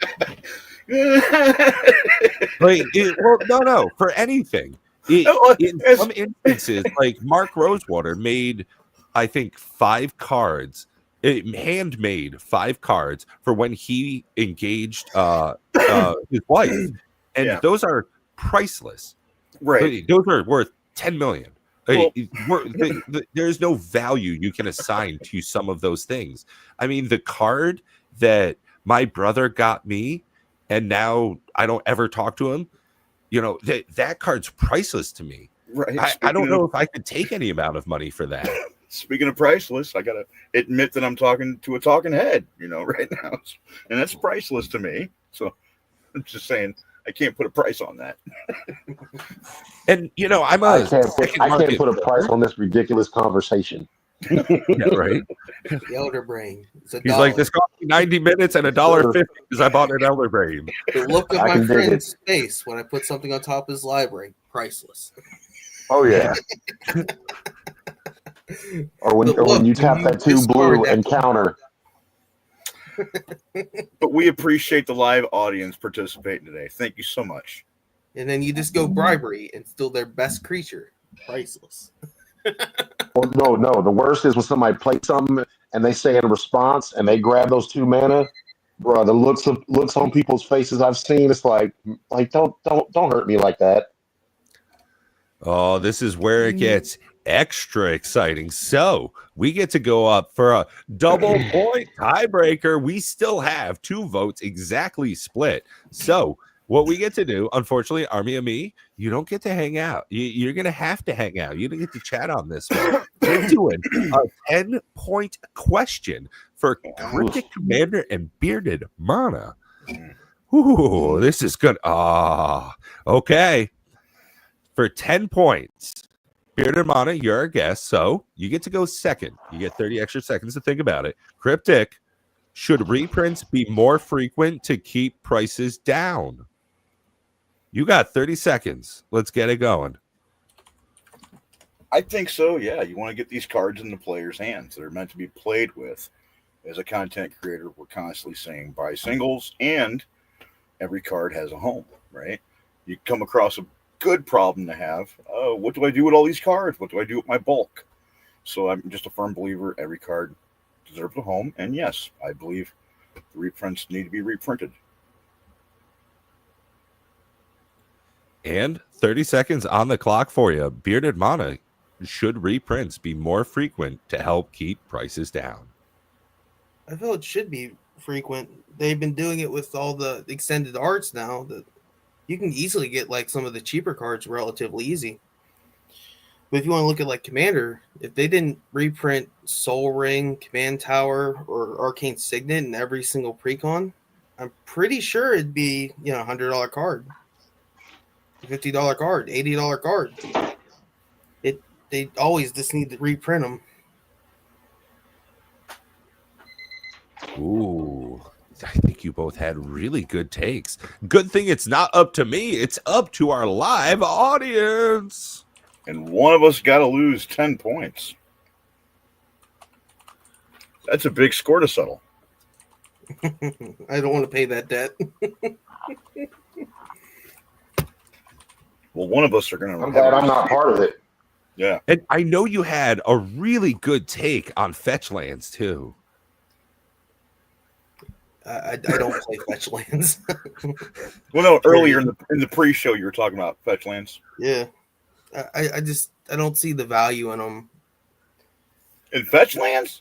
No, for anything. In some instances, like Mark Rosewater made, I think, 5 cards, handmade 5 cards for when he engaged his wife, and Yeah. those are priceless. Right. Those are worth 10 million. Well- There's no value you can assign to some of those things. I mean, the card that my brother got me, and now I don't ever talk to him, that card's priceless to me. Right. I don't know if I could take any amount of money for that. Speaking of priceless, I gotta admit that I'm talking to a talking head, right now, and that's priceless to me. So I'm just saying I can't put a price on that. And I'm I a can't second put a market. price on this ridiculous conversation. Yeah, right. The Elder Brain. It's He's like, this cost me 90 minutes and $1.50 because I bought an Elder Brain. The look of I my can dig friend's face when I put something on top of his library, priceless. Oh yeah. Or when you tap that 2 blue and counter. But we appreciate the live audience participating today. Thank you so much. And then you just go bribery and steal their best creature, priceless. Well, no. The worst is when somebody plays something and they say in response and they grab those 2 mana, bro. The looks on people's faces I've seen. It's like don't hurt me like that. Oh, this is where it gets extra exciting. So we get to go up for a double point tiebreaker. We still have 2 votes exactly split. So what we get to do, unfortunately, Army of Me, you don't get to hang out. You're going to have to hang out. You don't get to chat on this one. We're doing a 10-point question for Cryptic Commander and Bearded Mana. Ooh, this is good. Okay. For 10 points, Bearded Mana, you're our guest, so you get to go second. You get 30 extra seconds to think about it. Cryptic, should reprints be more frequent to keep prices down? You got 30 seconds. Let's get it going. I think so, yeah. You want to get these cards in the players' hands. They're meant to be played with. As a content creator, we're constantly saying buy singles, and every card has a home, right? You come across a good problem to have. What do I do with all these cards? What do I do with my bulk? So I'm just a firm believer every card deserves a home. And yes, I believe the reprints need to be reprinted. And 30 seconds on the clock for you. Bearded Mana, should reprints be more frequent to help keep prices down? I feel it should be frequent. They've been doing it with all the extended arts now that you can easily get like some of the cheaper cards relatively easy. But if you want to look at like Commander, if they didn't reprint Soul Ring, Command Tower, or Arcane Signet in every single precon, I'm pretty sure it'd be $100 card, $50 card, $80 card. They always just need to reprint them. Ooh, I think you both had really good takes. Good thing it's not up to me. It's up to our live audience. And one of us got to lose 10 points. That's a big score to settle. I don't want to pay that debt. Well, one of us are going to. I'm glad I'm not part of it. Yeah. And I know you had a really good take on fetch lands too. I don't play fetch lands. Well, no, earlier in the pre-show you were talking about fetch lands. Yeah. I don't see the value in them. In fetch lands?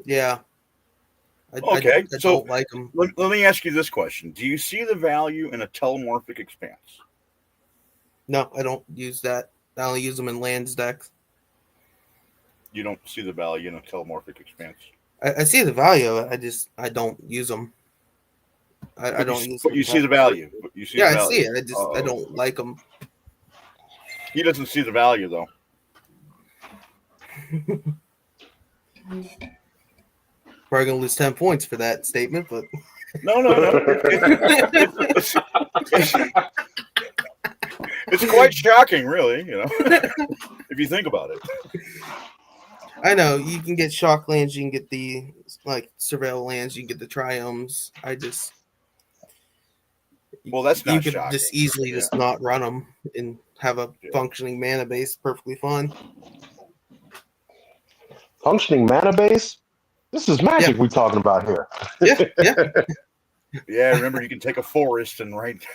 Yeah. Okay, I so don't like them. Let me ask you this question. Do you see the value in a telemorphic expanse? No, I don't use that. I only use them in lands decks. You don't see the value in a telemorphic expanse? I see the value of it. I don't use them. I don't use them. But you see the value. You see yeah, the value. I see it. I don't like them. He doesn't see the value, though. Probably going to lose 10 points for that statement, but... No. It's quite shocking, really, if you think about it. I know you can get shock lands, you can get the surveil lands, you can get the triomes. Well, that's not you could shocking. just easily just not run them in have a functioning mana base, perfectly fine. Functioning mana base? This is Magic we're talking about here. Yeah. Yeah, remember you can take a forest and write.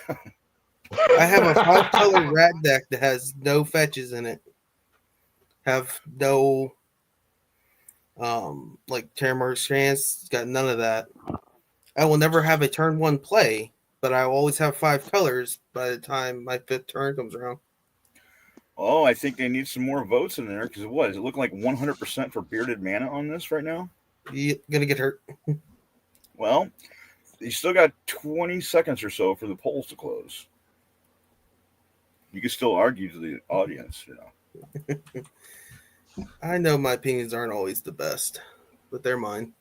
I have a 5-color rat deck that has no fetches in it. Have no like Terramorph Strands, got none of that. I will never have a turn 1 play, but I will always have 5 colors by the time my 5th turn comes around. Oh, I think they need some more votes in there because what does it look like 100% for bearded mana on this right now? You're gonna get hurt. Well, you still got 20 seconds or so for the polls to close. You can still argue to the audience, you know. I know my opinions aren't always the best, but they're mine.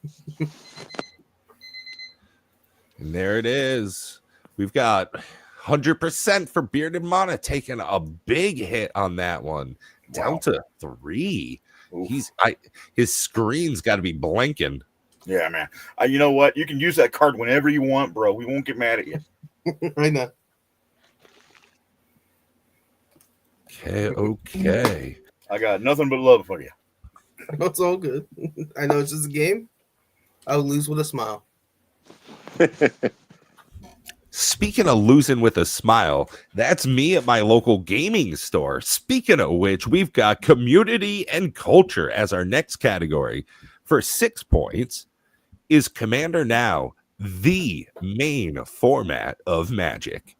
And there it is. We've got 100% for bearded mana, taking a big hit on that one. Down to 3. Oof. His screen's got to be blinking. Yeah, man. You know what? You can use that card whenever you want, bro. We won't get mad at you. I know. Okay. I got nothing but love for you. It's all good. I know it's just a game. I'll lose with a smile. Speaking of losing with a smile, that's me at my local gaming store. Speaking of which, we've got community and culture as our next category. For 6 points, is Commander now the main format of Magic?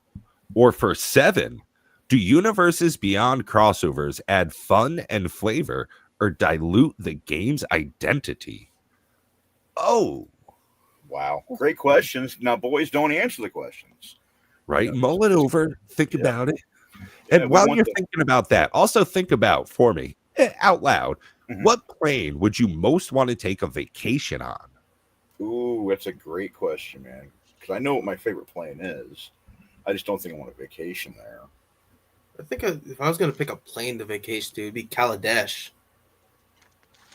Or for 7, do universes beyond crossovers add fun and flavor or dilute the game's identity? Oh, wow. Great questions. Now, boys, don't answer the questions. right. Yeah. Mull it over. Think about it. Yeah, And while you're thinking about that, also think about for me out loud, what plane would you most want to take a vacation on? Ooh, that's a great question, man. Because I know what my favorite plane is. I just don't think I want a vacation there. I think if I was going to pick a plane to vacation to, it'd be Kaladesh.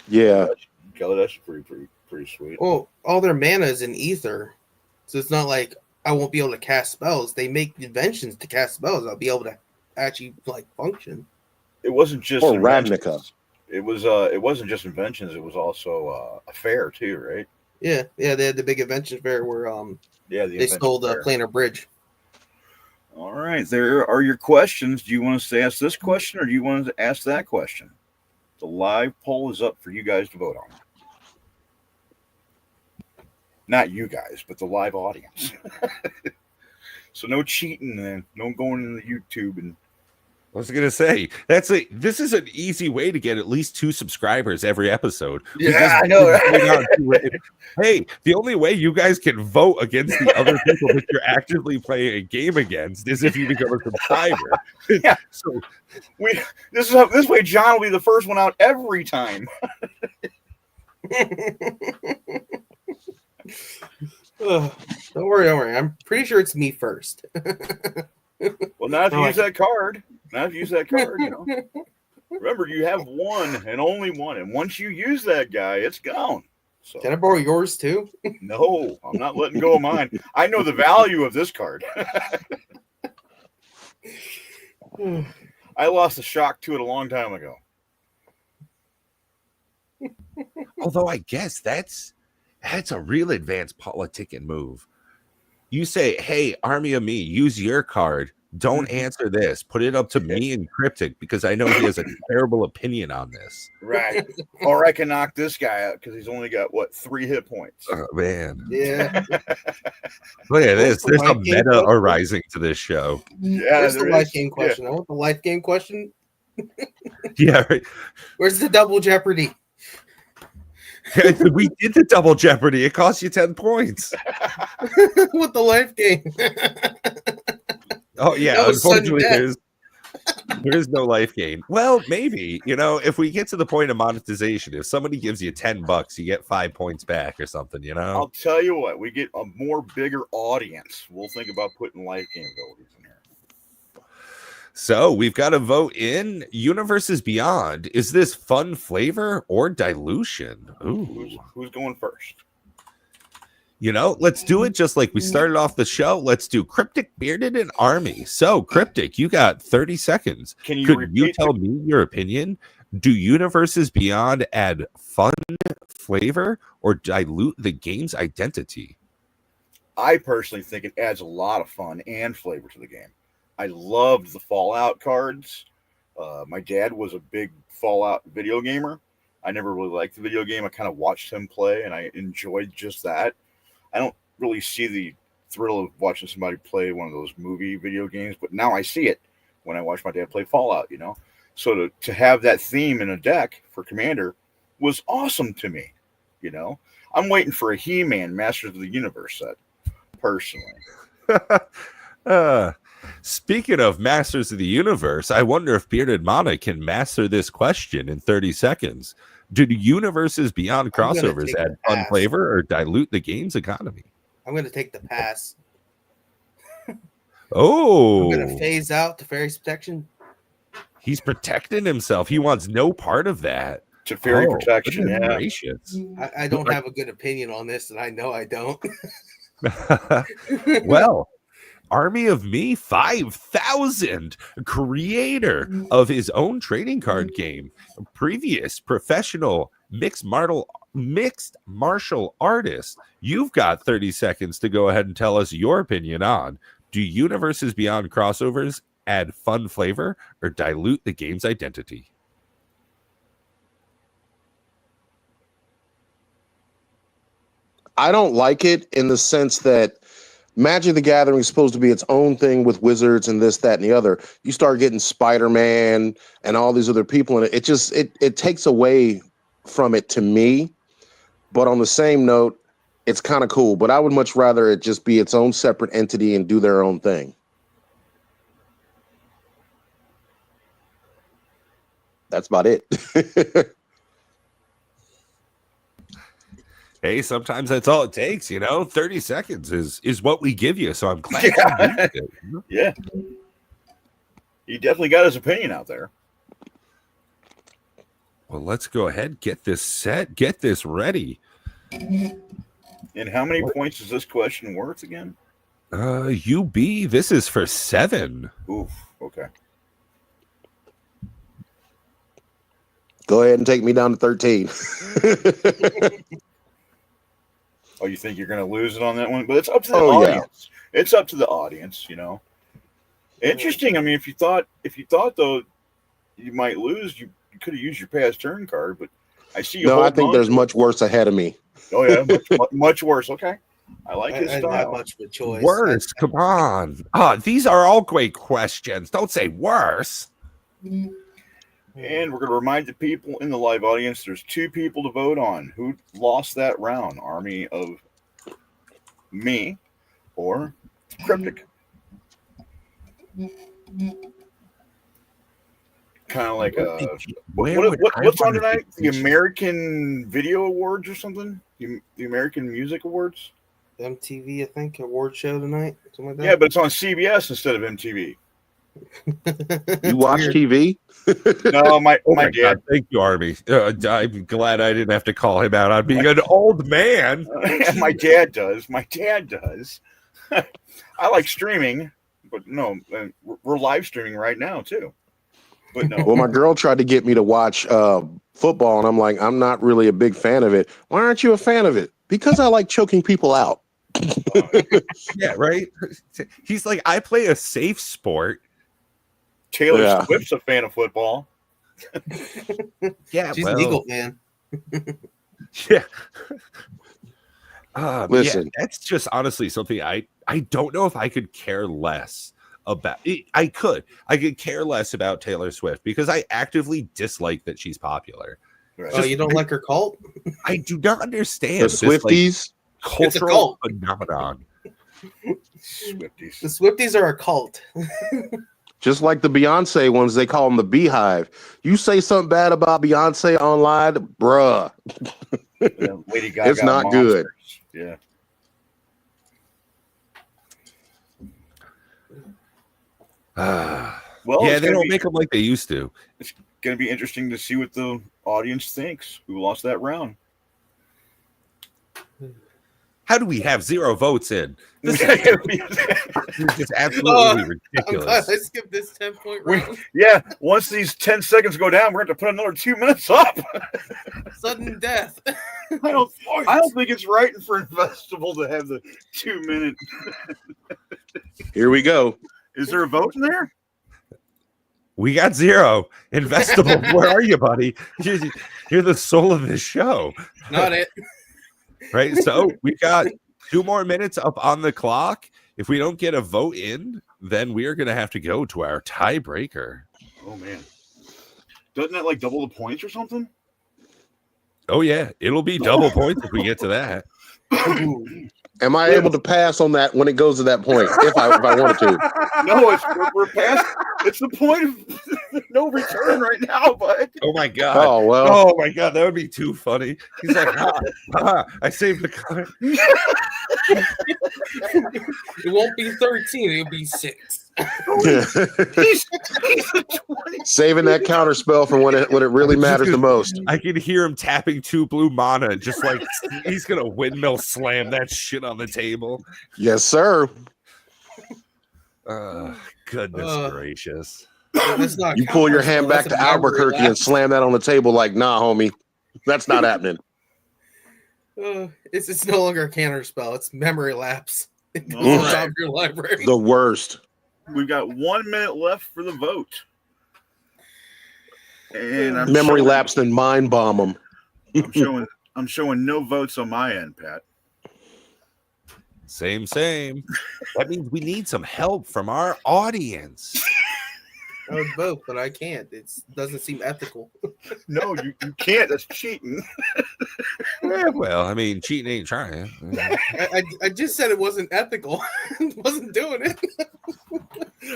Yeah. Kaladesh is pretty sweet. Well, all their mana is in ether. So it's not like I won't be able to cast spells. They make inventions to cast spells. I'll be able to actually like function. It wasn't just Or inventions. Ravnica. It wasn't just inventions, it was also a fair too, right? Yeah, they had the big invention fair where they stole the planar bridge. All right, there are your questions. Do you want us to ask this question or do you want to ask that question? The live poll is up for you guys to vote on. Not you guys, but the live audience. So no cheating and no going into YouTube and I was gonna say this is an easy way to get at least 2 subscribers every episode. Yeah, I know. Right? Hey, the only way you guys can vote against the other people that you're actively playing a game against is if you become a subscriber. Yeah. So this way John will be the first one out every time. Don't worry. I'm pretty sure it's me first. Well, now if you use that card, you know. Remember, you have one and only one, and once you use that guy, it's gone. So, can I borrow yours too? No, I'm not letting go of mine. I know the value of this card. I lost a shock to it a long time ago. Although I guess that's a real advanced politicking move. You say, hey, army of me, use your card. Don't answer this. Put it up to me and Cryptic because I know he has a terrible opinion on this. Right. Or I can knock this guy out because he's only got, 3 hit points. Oh, man. Yeah. Look at this. There's a meta arising to this show. Yeah, where's the life game question? Yeah. I want the life game question. Yeah, right. Where's the double Jeopardy? We did the double Jeopardy. It cost you 10 points. With the life game. Oh, yeah. Unfortunately, there is no life gain. Well, maybe, if we get to the point of monetization, if somebody gives you $10, you get 5 points back or something, I'll tell you what, we get a more bigger audience. We'll think about putting life game abilities in here. So we've got a vote in Universes Beyond. Is this fun flavor or dilution? Ooh. Who's going first? Let's do it just like we started off the show. Let's do Cryptic, Bearded, and Army. So, Cryptic, you got 30 seconds. Can you Could you repeat tell me your opinion? Do Universes Beyond add fun, flavor, or dilute the game's identity? I personally think it adds a lot of fun and flavor to the game. I loved the Fallout cards. My dad was a big Fallout video gamer. I never really liked the video game. I kind of watched him play, and I enjoyed just that. I don't really see the thrill of watching somebody play one of those movie video games, but now I see it when I watch my dad play Fallout, So to have that theme in a deck for Commander was awesome to me, I'm waiting for a He-Man Masters of the Universe set, personally. Speaking of Masters of the Universe, I wonder if Bearded Mana can master this question in 30 seconds. Do Universes Beyond crossovers add fun flavor or dilute the game's economy? I'm going to take the pass. Oh. I'm going to phase out the Fairy's Protection. He's protecting himself. He wants no part of that. To Fairy Protection, yeah. Gracious. I don't have a good opinion on this, and I know I don't. Well, Army of Me 5000, creator of his own trading card game, previous professional mixed martial artist. You've got 30 seconds to go ahead and tell us your opinion on: do Universes Beyond crossovers add fun flavor or dilute the game's identity? I don't like it in the sense that Magic the Gathering is supposed to be its own thing with wizards and this, that, and the other. You start getting Spider-Man and all these other people, and it takes away from it to me. But on the same note, it's kind of cool. But I would much rather it just be its own separate entity and do their own thing. That's about it. Hey, sometimes that's all it takes, 30 seconds is what we give you. So I'm glad you used it. Yeah. He definitely got his opinion out there. Well, let's go ahead, get this set, get this ready. And how many points is this question worth again? UB, this is for 7. Oof, okay. Go ahead and take me down to 13. Oh, you think you're going to lose it on that one? But it's up to the audience. Yeah. It's up to the audience, Interesting. I mean, if you thought though you might lose, you could have used your past turn card. But I see you. No, I think there's much worse ahead of me. Oh yeah, much worse. Okay, I like his style. Not much of a choice. Worse, come on. These are all great questions. Don't say worse. And we're going to remind the people in the live audience there's 2 people to vote on. Who lost that round? Army of Me or Cryptic? Kind of like what's on tonight? The American Video Awards or something? The American Music Awards? MTV, I think, award show tonight. Something like that. Yeah, but it's on CBS instead of MTV. You watch TV? No, my dad. God, thank you, Army. I'm glad I didn't have to call him out on being an old man. My dad does. I like streaming, but no, we're live streaming right now too. But no. Well, my girl tried to get me to watch football, and I'm like, I'm not really a big fan of it. Why aren't you a fan of it? Because I like choking people out. Yeah, right. He's like, I play a safe sport. Taylor Swift's a fan of football. Yeah, she's an Eagle fan. Yeah. Listen, that's just honestly something I don't know if I could care less about. I could care less about Taylor Swift because I actively dislike that she's popular. Right. Oh, you don't like her cult? I do not understand the Swifties. Cultural phenomenon. Swifties. The Swifties are a cult. Just like the Beyonce ones, they call them the Beehive. You say something bad about Beyonce online, bruh. Lady Gaga it's not monsters. Good. Yeah. Well, yeah, they don't make them like they used to. It's going to be interesting to see what the audience thinks. Who lost that round? How do we have 0 votes in? This is just absolutely I'm glad ridiculous. I skipped this 10-point round. Yeah, once these 10 seconds go down, we're going to put another 2 minutes up. Sudden death. I don't think it's right for Investable to have the 2 minute. Here we go. Is there a vote in there? We got 0. Investable, where are you, buddy? You're the soul of this show. Not it. Right? So we got 2 more minutes up on the clock. If we don't get a vote in, then we are going to have to go to our tiebreaker. Oh, man. Doesn't that like double the points or something? Oh, yeah. It'll be double points if we get to that. Am I able to pass on that when it goes to that point? If I wanted to. No, we're past. It's the point of no return right now, bud. Oh, my God. Oh well. Oh, my God. That would be too funny. He's like, I saved the car. It won't be 13. It'll be 6. He's a 20. Saving that counter spell for when it really matters the most. I can hear him tapping 2 blue mana, just like he's going to windmill slam that shit on the table. Yes, sir. Goodness gracious. That's not You pull your hand back that's to a memory Albuquerque and lapse. slam that on the table like, nah, homie. That's not happening. It's no longer a counter spell. It's memory lapse. It goes All on right. top of your library. The worst. We've got 1 minute left for the vote. And I'm Memory showing, lapsed and mind bomb them. I'm showing no votes on my end, Pat. Same. That means we need some help from our audience. I would vote, but I can't. It doesn't seem ethical. No, you can't. That's cheating. Yeah, well, I mean, cheating ain't trying. I just said it wasn't ethical. Wasn't doing it.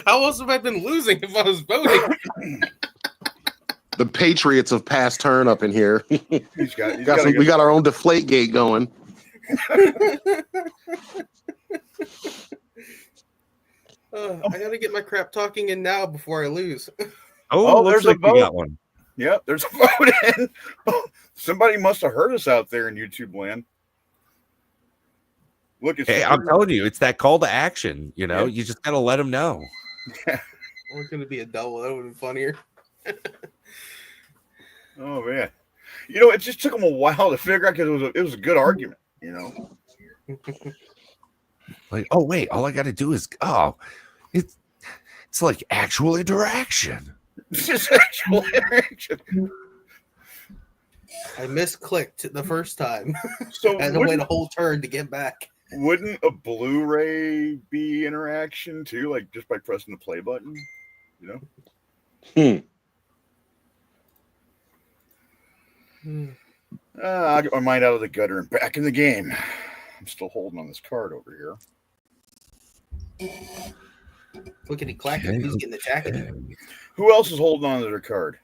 How else have I been losing if I was voting? The Patriots of past turn up in here. He's got We got our own deflate gate going. I gotta get my crap talking in now before I lose. Oh, there's looks like a we vote. got one. Yep, there's a vote in. Somebody must have heard us out there in YouTube land. Look, it's Hey, I'm telling you, it's that call to action. You know, Yeah. you just got to let them know. Or it's gonna be a double. That would have been funnier. Oh man, you know, it just took them a while to figure out because it was a good argument. You know, Like, oh wait, all I got to do is it's like actual interaction. it's just actual interaction. I misclicked the first time. So I had to wait a whole turn to get back. wouldn't a Blu-ray be interaction too, like just by pressing the play button? You know. I got my mind out of the gutter and back in the game. I'm still holding on this card over here. Clickety clackety, who's getting attacked? Who else is holding on to their card?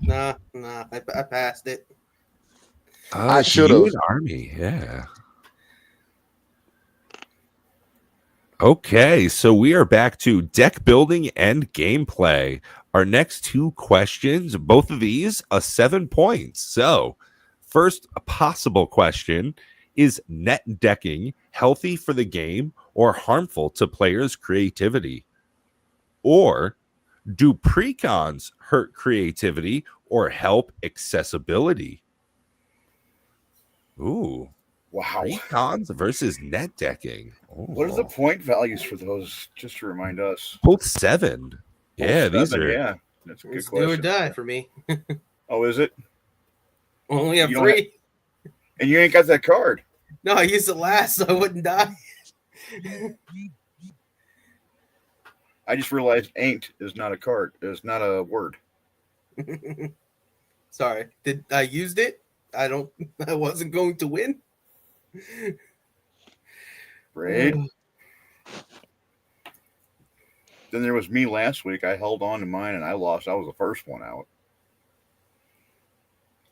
Nah, I passed it. I should've. Army, yeah. Okay, so we are back to deck building and gameplay. Our next 2 questions, both of these, 7 points. So, first possible question, is net decking healthy for the game or harmful to players' creativity? Or do precons hurt creativity or help accessibility? Ooh. Wow. Precons versus net decking. What are the point values for those? Just to remind us. Both 7. Yeah, Both these 7, are. Yeah, that's a good It's do or question. die for me. Oh, is it? We only have You don't 3. And you ain't got that card. No, I used it last so I wouldn't die. I just realized "ain't" is not a card. Is not a word. Sorry. Did I used it? I wasn't going to win. Right. Then there was me last week. I held on to mine and I lost. I was the first one out.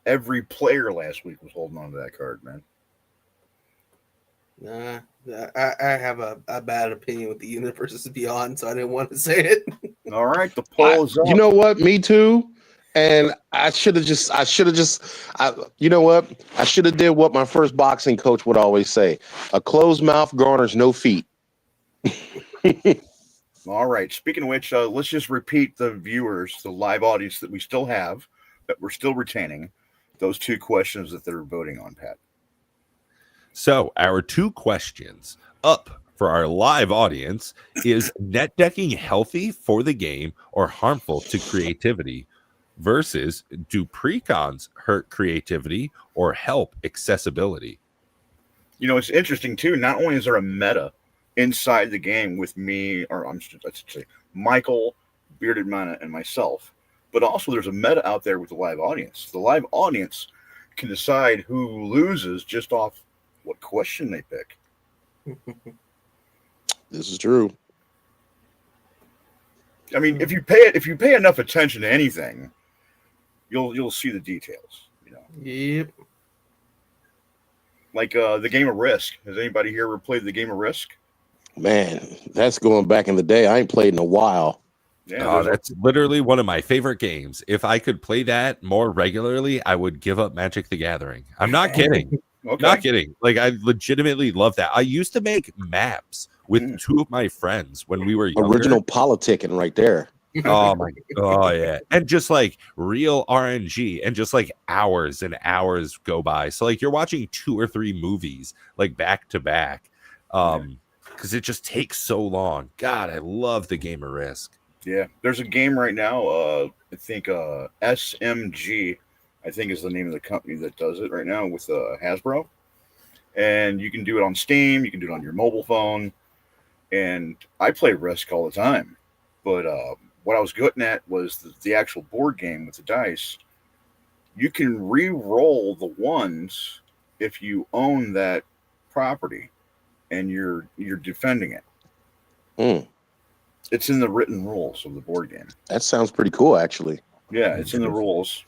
Every player last week was holding on to that card, man. Nah, I have a bad opinion with the universe is beyond, so I didn't want to say it. All right, the poll is up. You know what? Me too. And I should have just, you know what? I should have did what my first boxing coach would always say: a closed mouth garners no feet. All right. Speaking of which, let's just repeat the viewers, the live audience that we still have, that we're still retaining, those two questions that they're voting on, Pat. So our two questions up for our live audience is net decking healthy for the game or harmful to creativity versus do precons hurt creativity or help accessibility? You know, it's interesting too. Not only is there a meta inside the game with me, or I should say Michael, Bearded Mana, and myself, but also there's a meta out there with the live audience. The live audience can decide who loses just off what question they pick. This is true. I mean, if you pay enough attention to anything, you'll see the details. You know, Yep. like the game of Risk. Has anybody here ever played the game of Risk? Man, that's going back in the day. I ain't played in a while. Yeah, Oh, that's literally one of my favorite games. If I could play that more regularly, I would give up Magic the Gathering. I'm not kidding. okay. Not kidding. Like, I legitimately love that. I used to make maps with two of my friends when we were younger. Original politicking right there. Oh my, oh yeah, and just like real RNG, and just like hours and hours go by. So like you're watching 2 or 3 movies like back to back, because it just takes so long. God, I love the game of Risk. Yeah, there's a game right now. I think SMG, I think is the name of the company that does it right now with Hasbro, and you can do it on Steam. You can do it on your mobile phone, and I play Risk all the time. But what I was getting at was the actual board game with the dice. You can re-roll the ones if you own that property, and you're defending it. Mm, It's in the written rules of the board game. that sounds pretty cool, actually. Yeah, it's in the rules.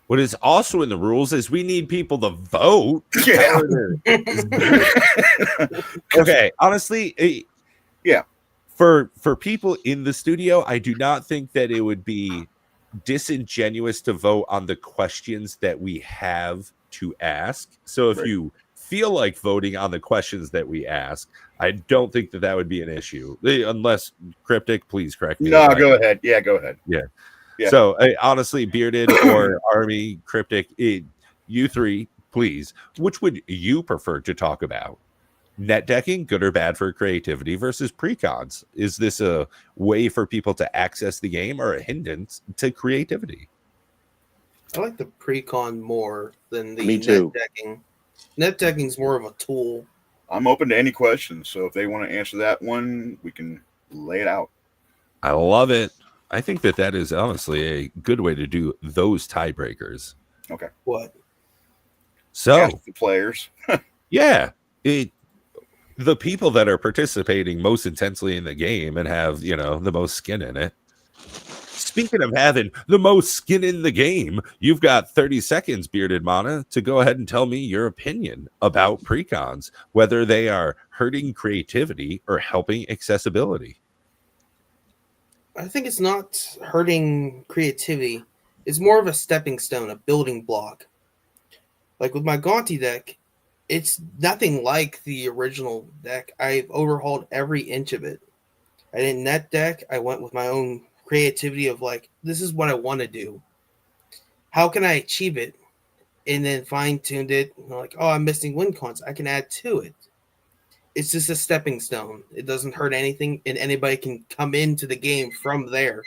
What is also in the rules is we need people to vote. Yeah. Okay, honestly, Yeah. For people in the studio, I do not think that it would be disingenuous to vote on the questions that we have to ask. So if Right. you feel like voting on the questions that we ask, I don't think that would be an issue. Unless Cryptic, please correct me. No, if I- go ahead. Yeah, go ahead. Yeah. Yeah. So honestly, Bearded or Army, Cryptic, you three, please, which would you prefer to talk about? Net decking, good or bad for creativity versus precons? Is this a way for people to access the game or a hindrance to creativity? I like the pre-con more than the Me too. net decking. Net decking is more of a tool. I'm open to any questions. So if they want to answer that one, we can lay it out. I love it. I think that is honestly a good way to do those tiebreakers. Okay. What? So, Ask the players. yeah, the people that are participating most intensely in the game and have, the most skin in it. Speaking of having the most skin in the game, you've got 30 seconds, Bearded Mana, to go ahead and tell me your opinion about precons, whether they are hurting creativity or helping accessibility. I think it's not hurting creativity. It's more of a stepping stone, a building block. Like with my Gaunty deck, it's nothing like the original deck. I've overhauled every inch of it. I didn't net deck. I went with my own creativity of like, this is what I want to do. How can I achieve it? And then fine-tuned it. Like, oh, I'm missing win cons. I can add to it. It's just a stepping stone. It doesn't hurt anything, and anybody can come into the game from there.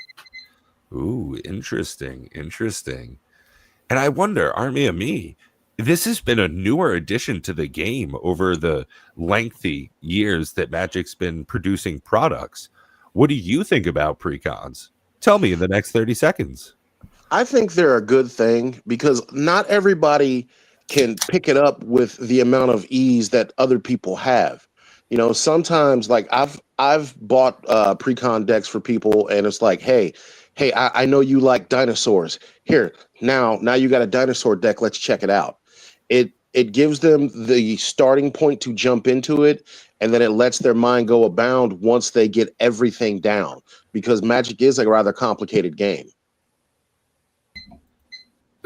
Ooh, interesting. And I wonder, Army of Me, this has been a newer addition to the game over the lengthy years that Magic's been producing products. What do you think about precons? Tell me in the next 30 seconds. I think they're a good thing because not everybody can pick it up with the amount of ease that other people have. Sometimes like I've bought precon decks for people, and it's like, hey, I know you like dinosaurs. Here, now you got a dinosaur deck. Let's check it out. It gives them the starting point to jump into it, and then it lets their mind go abound once they get everything down, because Magic is a rather complicated game.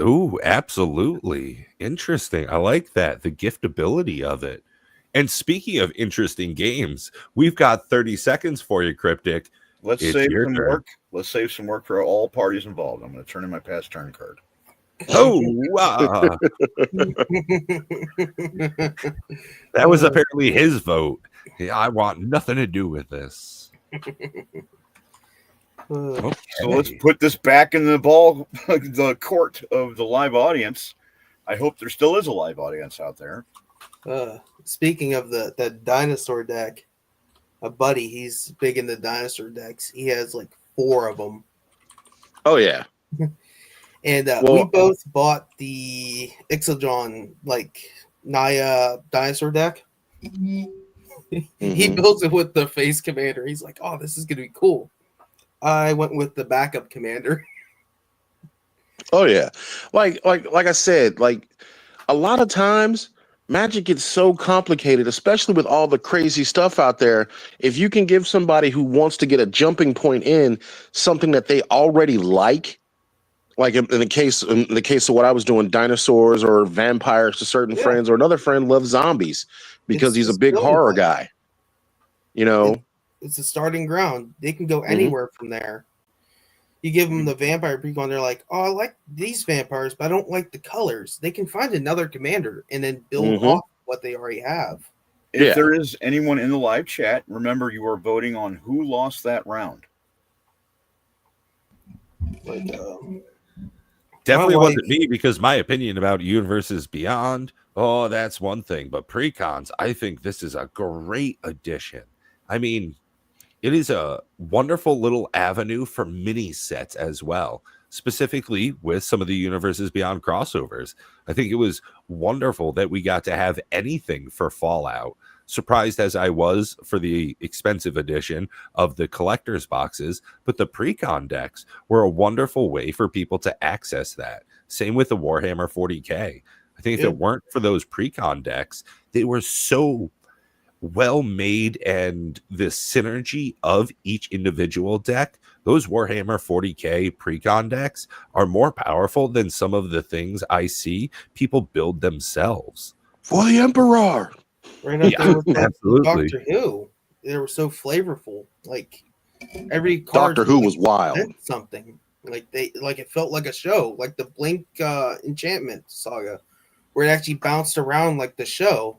Ooh, absolutely. Interesting. I like that. The giftability of it. And speaking of interesting games, we've got 30 seconds for you, Cryptic. Let's It's save your some turn. work. Let's save some work for all parties involved. I'm going to turn in my past turn card. Oh, that was apparently his vote. Yeah, I want nothing to do with this. Okay. So let's put this back in the court of the live audience. I hope there still is a live audience out there. Speaking of the dinosaur deck, a buddy, he's big in the dinosaur decks. He has like 4 of them. Oh yeah. And Well- we both bought the Ixodron, like, Naya dinosaur deck. He built it with the face commander. He's like, oh, this is going to be cool. I went with the backup commander. Oh yeah. Like I said, like a lot of times Magic gets so complicated, especially with all the crazy stuff out there. If you can give somebody who wants to get a jumping point in something that they already like in the case of what I was doing, dinosaurs or vampires to certain friends, or another friend loves zombies because he's a big horror guy. You know, it's a starting ground. They can go anywhere from there. You give them the vampire precon, they're like, oh, I like these vampires, but I don't like the colors. They can find another commander and then build off what they already have. If there is anyone in the live chat, remember you are voting on who lost that round. Like, definitely wasn't me, because my opinion about Universes Beyond, oh, that's one thing. But precons, I think this is a great addition. I mean, it is a wonderful little avenue for mini sets as well, specifically with some of the Universes Beyond crossovers. I think it was wonderful that we got to have anything for Fallout. Surprised as I was for the expensive edition of the collector's boxes, but the precon decks were a wonderful way for people to access that. Same with the Warhammer 40K. I think if it weren't for those precon decks, they were so well made, and the synergy of each individual deck, those Warhammer 40K precon decks are more powerful than some of the things I see people build themselves. For the Emperor. Right up there with absolutely. Doctor Who. They were so flavorful. Like every card Doctor Who was wild. Something. Like it felt like a show, like the Blink enchantment saga, where it actually bounced around like the show.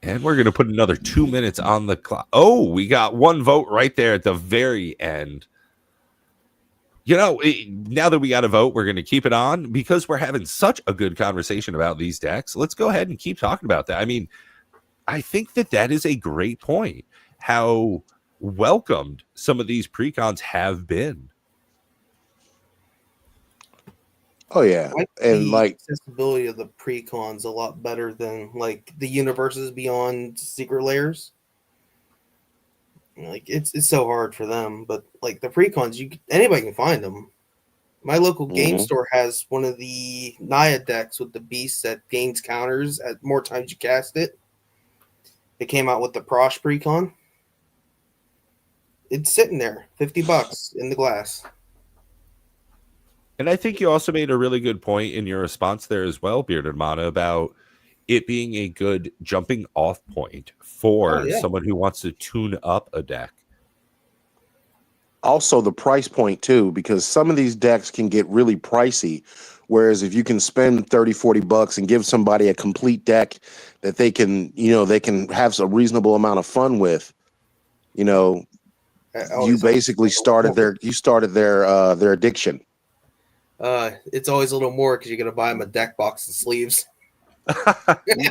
And we're going to put another 2 minutes on the clock. Oh, we got one vote right there at the very end. You know, now that we got a vote, we're going to keep it on because we're having such a good conversation about these decks. Let's go ahead and keep talking about that. I mean, I think that is a great point, how welcomed some of these precons have been. Oh yeah, and the accessibility of the precons a lot better than like the Universes Beyond Secret Layers. Like it's so hard for them, but like the precons, anybody can find them. My local game store has one of the Naya decks with the beast that gains counters at more times you cast it. It came out with the Prosh precon. It's sitting there, $50 in the glass. And I think you also made a really good point in your response there as well, Bearded Mana, about it being a good jumping off point for someone who wants to tune up a deck. Also the price point too, because some of these decks can get really pricey. Whereas if you can spend $30-$40 and give somebody a complete deck that they can, they can have a reasonable amount of fun with, you basically started their addiction. It's always a little more because you're gonna buy them a deck box and sleeves.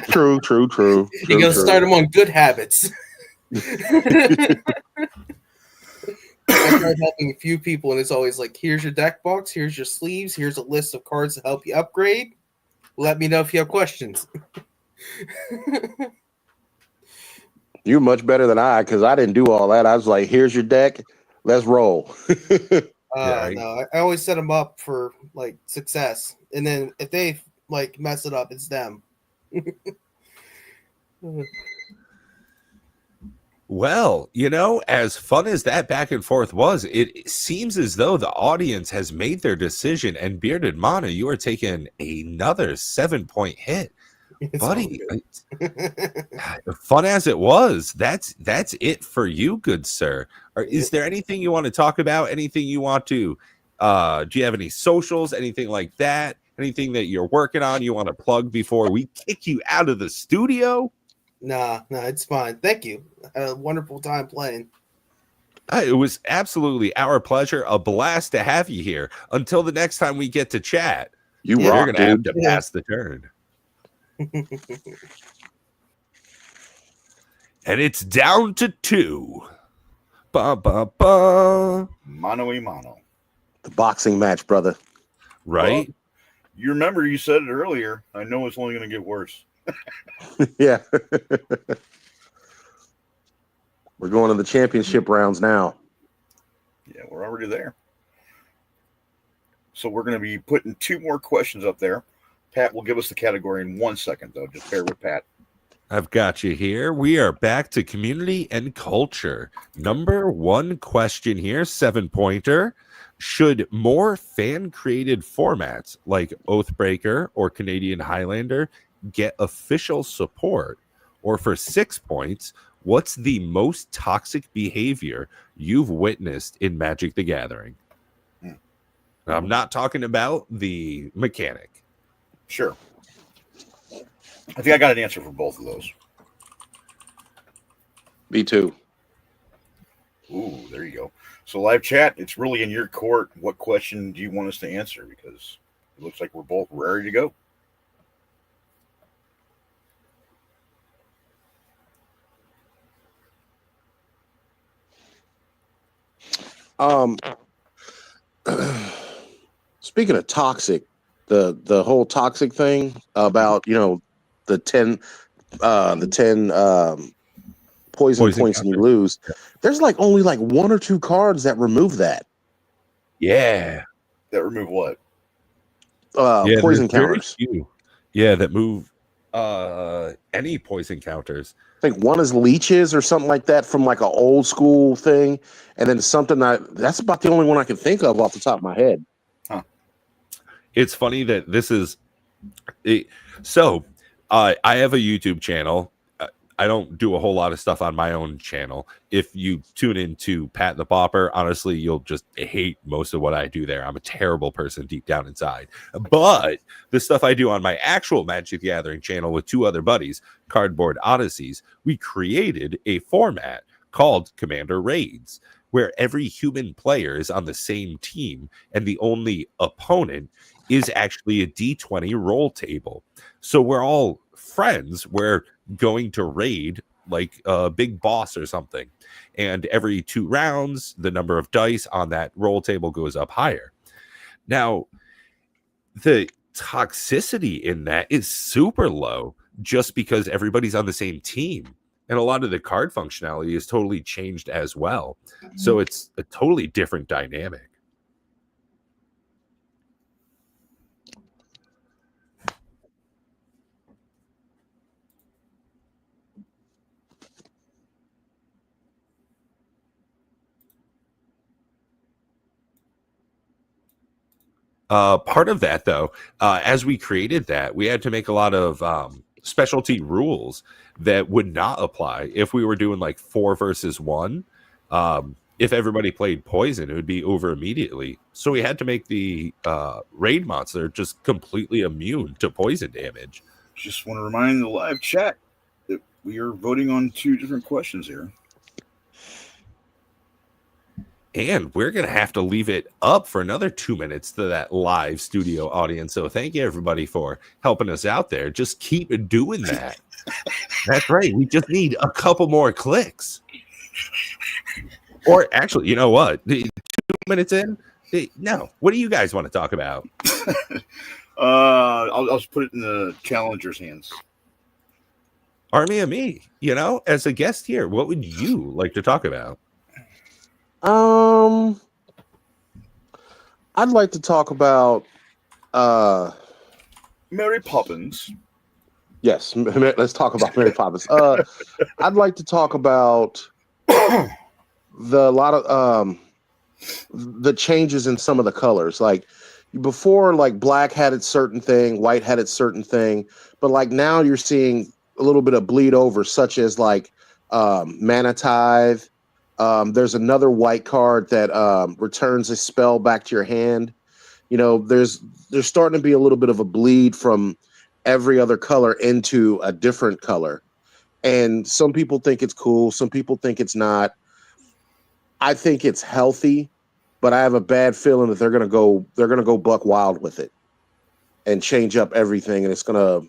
True. You're gonna start them on good habits. I tried helping a few people, and it's always like, here's your deck box, here's your sleeves, here's a list of cards to help you upgrade. Let me know if you have questions. You're much better than I, because I didn't do all that. I was like, here's your deck, let's roll. No, I always set them up for like success, and then if they like mess it up, it's them. Well, as fun as that back and forth was, it seems as though the audience has made their decision. And Bearded Mana, you are taking another 7-point hit, It's all buddy. good. Fun as it was, that's it for you, good sir. Is Yep. there anything you want to talk about? Anything you want to? Do you have any socials? Anything like that? Anything that you're working on? You want to plug before we kick you out of the studio? Nah, it's fine. Thank you. I had a wonderful time playing. It was absolutely our pleasure. A blast to have you here. Until the next time we get to chat, You Yeah. you're rock, going to have dude. to pass the turn. And it's down to 2. Ba, ba, ba. Mano a mano. The boxing match, brother. Right? Well, you remember you said it earlier. I know it's only going to get worse. Yeah. We're going to the championship rounds now. Yeah, we're already there. So we're going to be putting 2 more questions up there. Pat will give us the category in 1 second, though. Just bear with Pat. I've got you here. We are back to community and culture. Number 1 question here, 7-pointer. Should more fan-created formats like Oathbreaker or Canadian Highlander get official support? Or for 6 points, what's the most toxic behavior you've witnessed in Magic the Gathering? I'm not talking about the mechanic. Sure. I think I got an answer for both of those. Me too. Ooh, there you go. So live chat, it's really in your court. What question do you want us to answer? Because it looks like we're both ready to go. Speaking of toxic, the whole toxic thing about the 10 poison points and you lose. There's only 1 or 2 cards that remove that. Yeah. That remove what? Poison there's very counters. few. Yeah, that move any poison counters. I think one is leeches or something like that from an old school thing, and then something that's about the only one I can think of off the top of my head. Huh. It's funny that this is so I have a YouTube channel. I don't do a whole lot of stuff on my own channel. If you tune into Pat the Popper, honestly, you'll just hate most of what I do there. I'm a terrible person deep down inside. But the stuff I do on my actual Magic the Gathering channel with 2 other buddies, Cardboard Odysseys, we created a format called Commander Raids, where every human player is on the same team, and the only opponent is actually a D20 roll table. So we're all friends. We're going to raid a big boss or something, and every 2 rounds the number of dice on that roll table goes up higher. Now the toxicity in that is super low just because everybody's on the same team, and a lot of the card functionality is totally changed as well. So it's a totally different dynamic. Part of that, though, as we created that, we had to make a lot of specialty rules that would not apply if we were doing 4 versus 1. If everybody played poison, it would be over immediately. So we had to make the raid monster just completely immune to poison damage. Just want to remind the live chat that we are voting on 2 different questions here. And we're going to have to leave it up for another 2 minutes to that live studio audience. So thank you, everybody, for helping us out there. Just keep doing that. That's right. We just need a couple more clicks. Or actually, you know what? 2 minutes in? No. What do you guys want to talk about? I'll just put it in the challenger's hands. Army of me, as a guest here, what would you like to talk about? I'd like to talk about Mary Poppins. Yes, let's talk about Mary Poppins. I'd like to talk about the changes in some of the colors. Like before, like black had its certain thing, white had its certain thing, but like now you're seeing a little bit of bleed over, such as like Mana Tithe. There's another white card that returns a spell back to your hand. You know, there's starting to be a little bit of a bleed from every other color into a different color. And some people think it's cool, some people think it's not. I think it's healthy, but I have a bad feeling that they're gonna go buck wild with it and change up everything, and it's gonna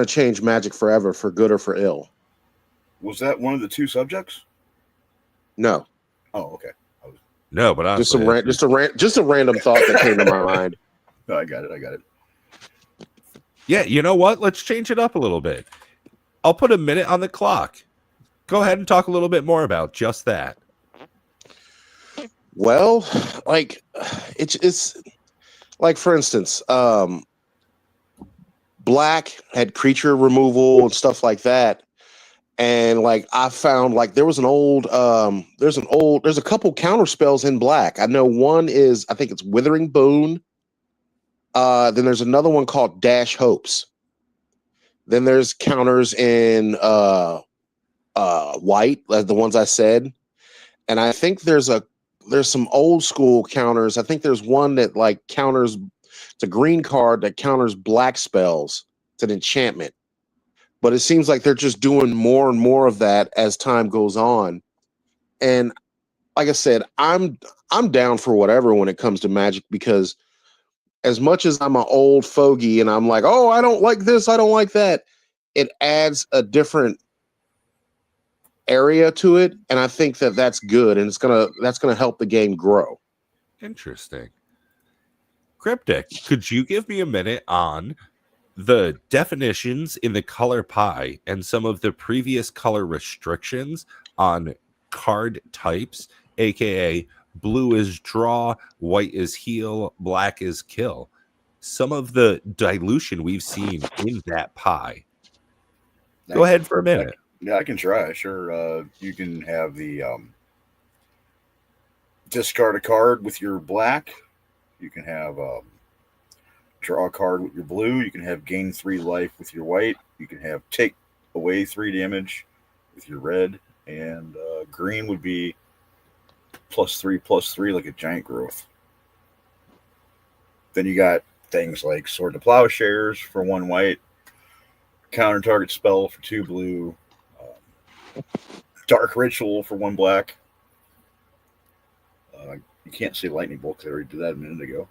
change Magic forever, for good or for ill. Was that one of the two subjects? No, Oh, okay. No, but just honestly, just a random thought that came to my mind. No, I got it. yeah, you know what? Let's change it up a little bit. I'll put a minute on the clock. Go ahead and talk a little bit more about just that. Well, like it's like, for instance, black had creature removal and stuff like that. And like I found, like there's a couple counter spells in black. I know one is, I think it's Withering Boon. Then there's another one called Dash Hopes. Then there's counters in white, like the ones I said. And I think there's some old school counters. I think there's one that like counters, it's a green card that counters black spells. It's an enchantment. But it seems like they're just doing more and more of that as time goes on. And like I said, I'm down for whatever when it comes to Magic, because as much as I'm an old fogey and I'm like, oh, I don't like this, I don't like that, it adds a different area to it, and I think that that's good, and that's gonna help the game grow. Interesting. Cryptic, could you give me a minute on the definitions in the color pie and some of the previous color restrictions on card types, aka blue is draw, white is heal, black is kill? Some of the dilution we've seen in that pie. Go ahead for a minute. Yeah, I can try. Sure. You can have the discard a card with your black. You can have draw a card with your blue. You can have gain 3 life with your white. You can have take away 3 damage with your red. And green would be +3/+3, like a giant growth. Then you got things like Sword to Plowshares for 1 white, counter target spell for 2 blue, Dark Ritual for 1 black. You can't say Lightning Bolt because I already did that a minute ago.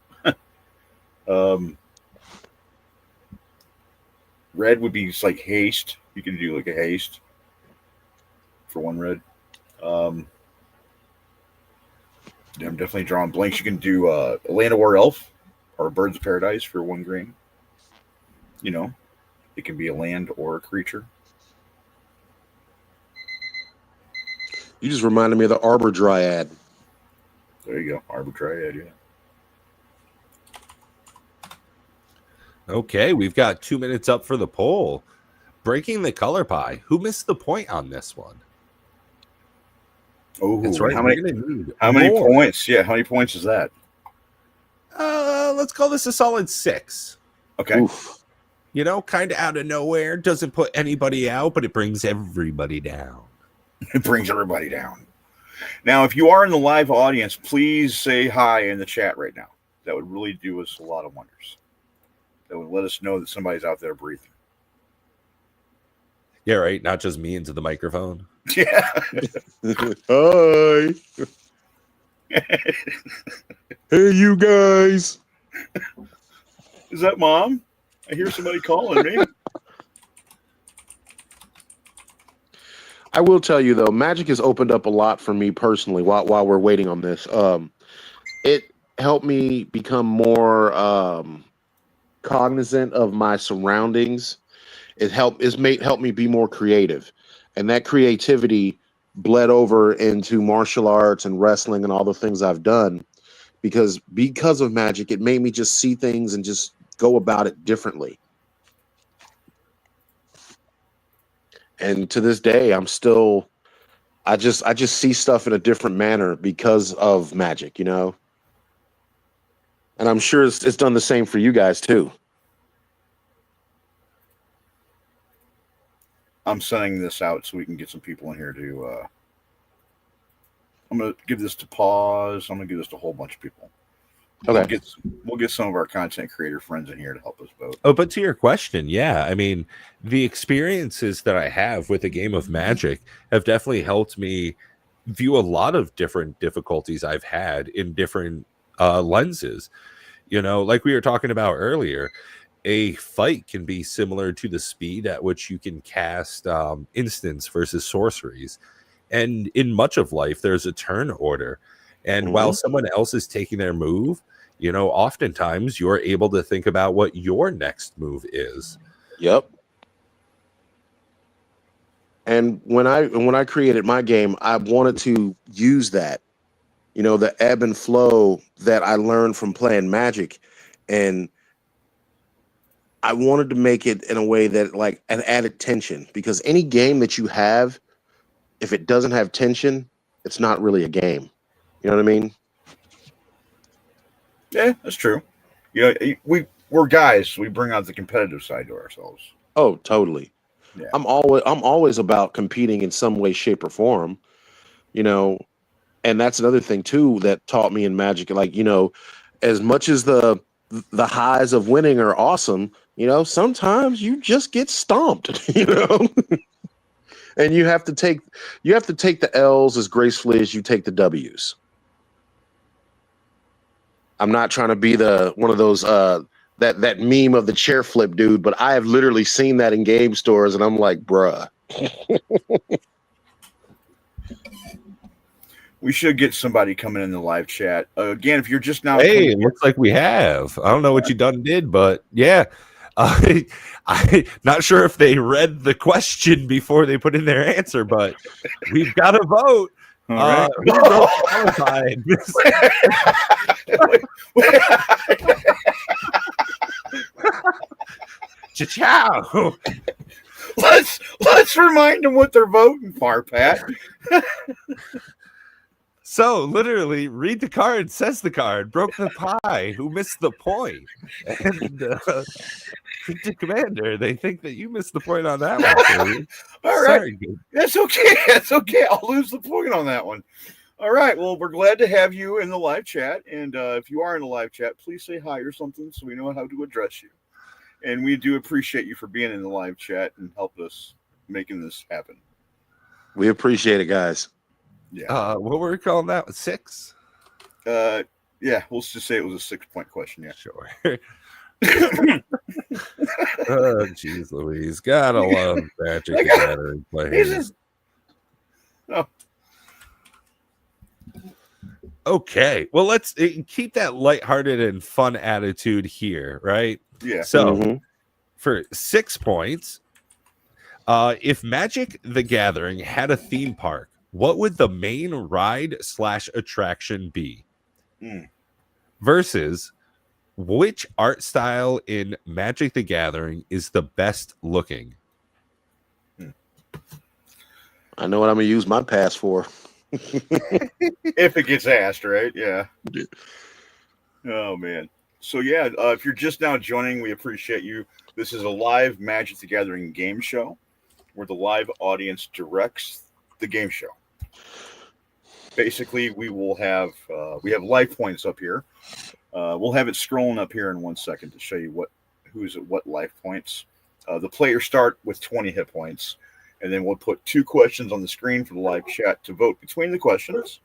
Red would be just like haste. You can do like a haste for 1 red. I'm definitely drawing blanks. You can do a Land of War Elf or a Birds of Paradise for 1 green. You know, it can be a land or a creature. You just reminded me of the Arbor Dryad. There you go, Arbor Dryad. Yeah. Okay, we've got 2 minutes up for the poll. Breaking the color pie. Who missed the point on this one? Oh, That's right. How many points? Yeah, how many points is that? Let's call this a solid 6. Okay. Oof. You know, kind of out of nowhere. Doesn't put anybody out, but it brings everybody down. It brings everybody down. Now, if you are in the live audience, please say hi in the chat right now. That would really do us a lot of wonders. That would let us know that somebody's out there breathing. Yeah, right. Not just me into the microphone. Yeah. Hi. Hey, you guys. Is that Mom? I hear somebody calling me. I will tell you though, Magic has opened up a lot for me personally while we're waiting on this. It helped me become more cognizant of my surroundings. It helped me be more creative, and that creativity bled over into martial arts and wrestling and all the things I've done because of Magic. It made me just see things and just go about it differently. And to this day, I'm still I just see stuff in a different manner because of Magic, you know. And I'm sure it's done the same for you guys too. I'm sending this out so we can get some people in here to. I'm gonna give this to pause. I'm gonna give this to a whole bunch of people. Okay. We'll get some of our content creator friends in here to help us vote. Oh, but to your question, yeah, I mean, the experiences that I have with a game of Magic have definitely helped me view a lot of different difficulties I've had in different lenses. You know, like we were talking about earlier, a fight can be similar to the speed at which you can cast instants versus sorceries. And in much of life, there's a turn order. And while someone else is taking their move, you know, oftentimes you're able to think about what your next move is. Yep. And when I created my game, I wanted to use that, you know, the ebb and flow that I learned from playing Magic, and I wanted to make it in a way that like an added tension, because any game that you have, if it doesn't have tension, it's not really a game. You know what I mean? Yeah, that's true. You know, we're guys. We bring out the competitive side to ourselves. Oh, totally. Yeah. I'm always about competing in some way, shape, or form. You know, and that's another thing too that taught me in Magic. Like, you know, as much as the highs of winning are awesome, you know, sometimes you just get stomped. You know, and you have to take the L's as gracefully as you take the W's. I'm not trying to be the one of those that meme of the chair flip dude, but I have literally seen that in game stores, and I'm like, bruh. We should get somebody coming in the live chat. Again, if you're just now Hey, coming it looks like we have. I don't know what you done did, but yeah. I not sure if they read the question before they put in their answer, but we've got to vote. All right. Who wrote Valentine? Cha-chow. Let's remind them what they're voting for, Pat. So literally, read the card, says the card, broke the pie, who missed the point. And Cryptic Commander, they think that you missed the point on that one. All right. Sorry, dude. That's okay. That's okay. I'll lose the point on that one. All right. Well, we're glad to have you in the live chat. And if you are in the live chat, please say hi or something so we know how to address you. And we do appreciate you for being in the live chat and help us making this happen. We appreciate it, guys. Yeah. What were we calling that? 6? Yeah. Let's just say it was a 6-point question. Yeah. Sure. Oh, jeez, Louise. Gotta love Magic the Gathering players. Oh. Okay. Well, let's keep that lighthearted and fun attitude here, right? Yeah. So, for 6 points, if Magic the Gathering had a theme park, what would the main ride/attraction be? Versus which art style in Magic the Gathering is the best looking? I know what I'm gonna use my pass for. If it gets asked, right? Yeah. Oh man. So yeah, if you're just now joining, we appreciate you. This is a live Magic the Gathering game show where the live audience directs the game show. Basically, we have life points up here. We'll have it scrolling up here in 1 second to show you who's at what life points. The players start with 20 hit points, and then we'll put 2 questions on the screen for the live chat to vote between the questions,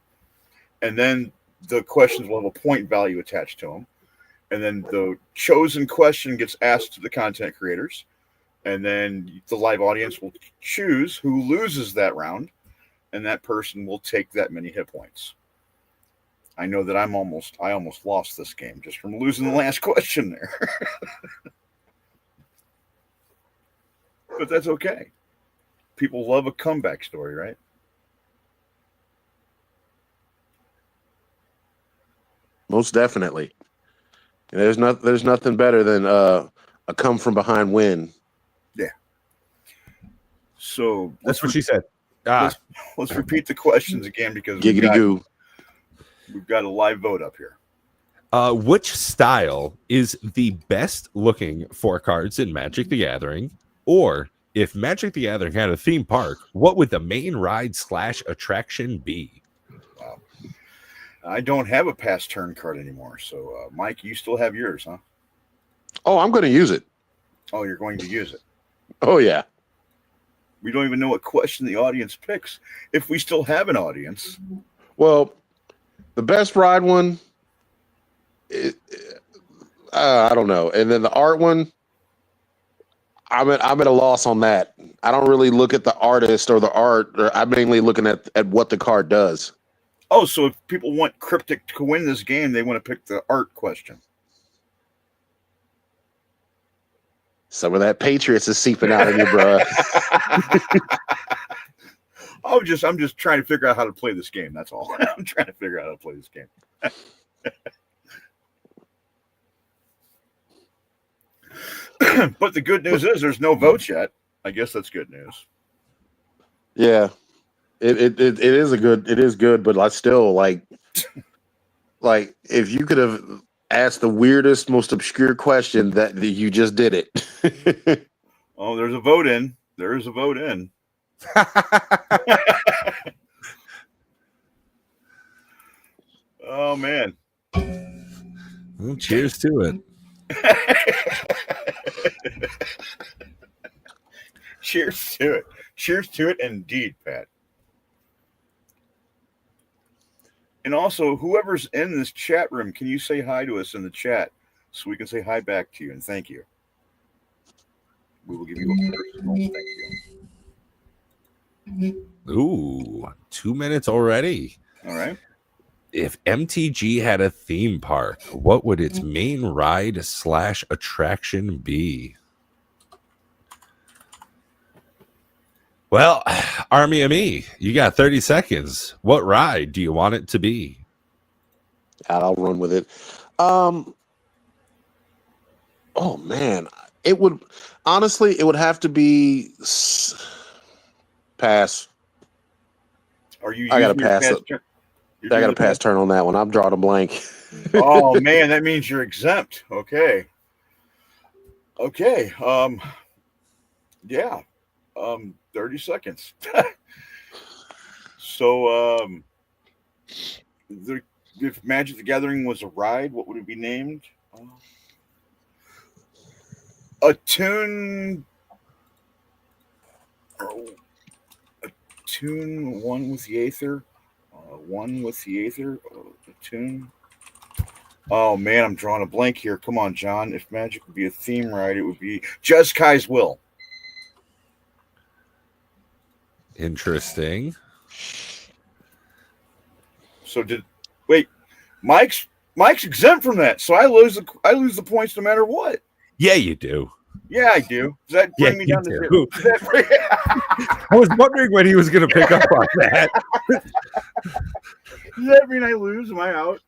and then the questions will have a point value attached to them, and then the chosen question gets asked to the content creators, and then the live audience will choose who loses that round, and that person will take that many hit points. I know that I almost lost this game just from losing the last question there. But that's okay. People love a comeback story, right? Most definitely. And there's nothing better than a come from behind win. Yeah. So That's what she said. Ah, let's repeat the questions again because Giggity goo. we've got a live vote up here. which style is the best looking for cards in Magic the Gathering? Or if Magic the Gathering had a theme park, what would the main ride / attraction be? Wow. I don't have a past turn card anymore. So, Mike, you still have yours, huh? Oh, I'm going to use it. Oh, you're going to use it. Oh, yeah. We don't even know what question the audience picks if we still have an audience. Well, the best ride one, I don't know. And then the art one, I'm at a loss on that. I don't really look at the artist or the art. I'm mainly looking at what the card does. Oh, so if people want Cryptic to win this game, they want to pick the art question. Some of that Patriots is seeping out of you, bro. I'm just trying to figure out how to play this game. That's all. I'm trying to figure out how to play this game. But the good news is there's no votes yet. I guess that's good news. Yeah, it is good, but I still like if you could have asked the weirdest, most obscure question that you just did it. Oh, there's a vote in. There is a vote in. Oh man. Well, cheers to it. Cheers to it. Cheers to it indeed, Pat. And also, whoever's in this chat room, can you say hi to us in the chat so we can say hi back to you and thank you? We will give you a personal thank you. Ooh, 2 minutes already. All right. If MTG had a theme park, what would its main ride / attraction be? Well, Army of Me, you got 30 seconds. What ride do you want it to be? I'll run with it. Oh man, it would have to be pass. Are you? I gotta using your pass past it. turn? You're I doing got to the pass past- turn on that one. I'm drawing a blank. Oh man, that means you're exempt. Okay. Okay. Yeah. 30 seconds. So if Magic the Gathering was a ride, what would it be named? Attune one with the Aether. One with the Aether. Attune. Oh man, I'm drawing a blank here. Come on, John. If Magic would be a theme ride, it would be Jeskai Will. Interesting. So Mike's exempt from that, so I lose the points no matter what. Yeah, you do. Yeah, I do. Does that bring Yeah, me you down to do. zero? I was wondering when he was going to pick up on that. Does that mean I lose? Am I out?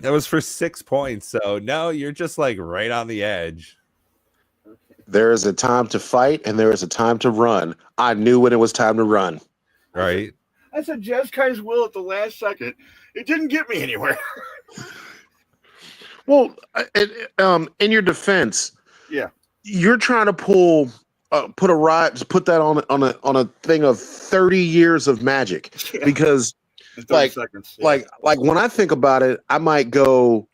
That was for 6 points. So no, you're just like right on the edge. There is a time to fight and there is a time to run. I knew when it was time to run. Right. I said Jeskai Will at the last second. It didn't get me anywhere. Well, in your defense, Yeah. you're trying to put that on a thing of 30 years of Magic Yeah. because In 30 seconds. Yeah. like when I think about it, I might go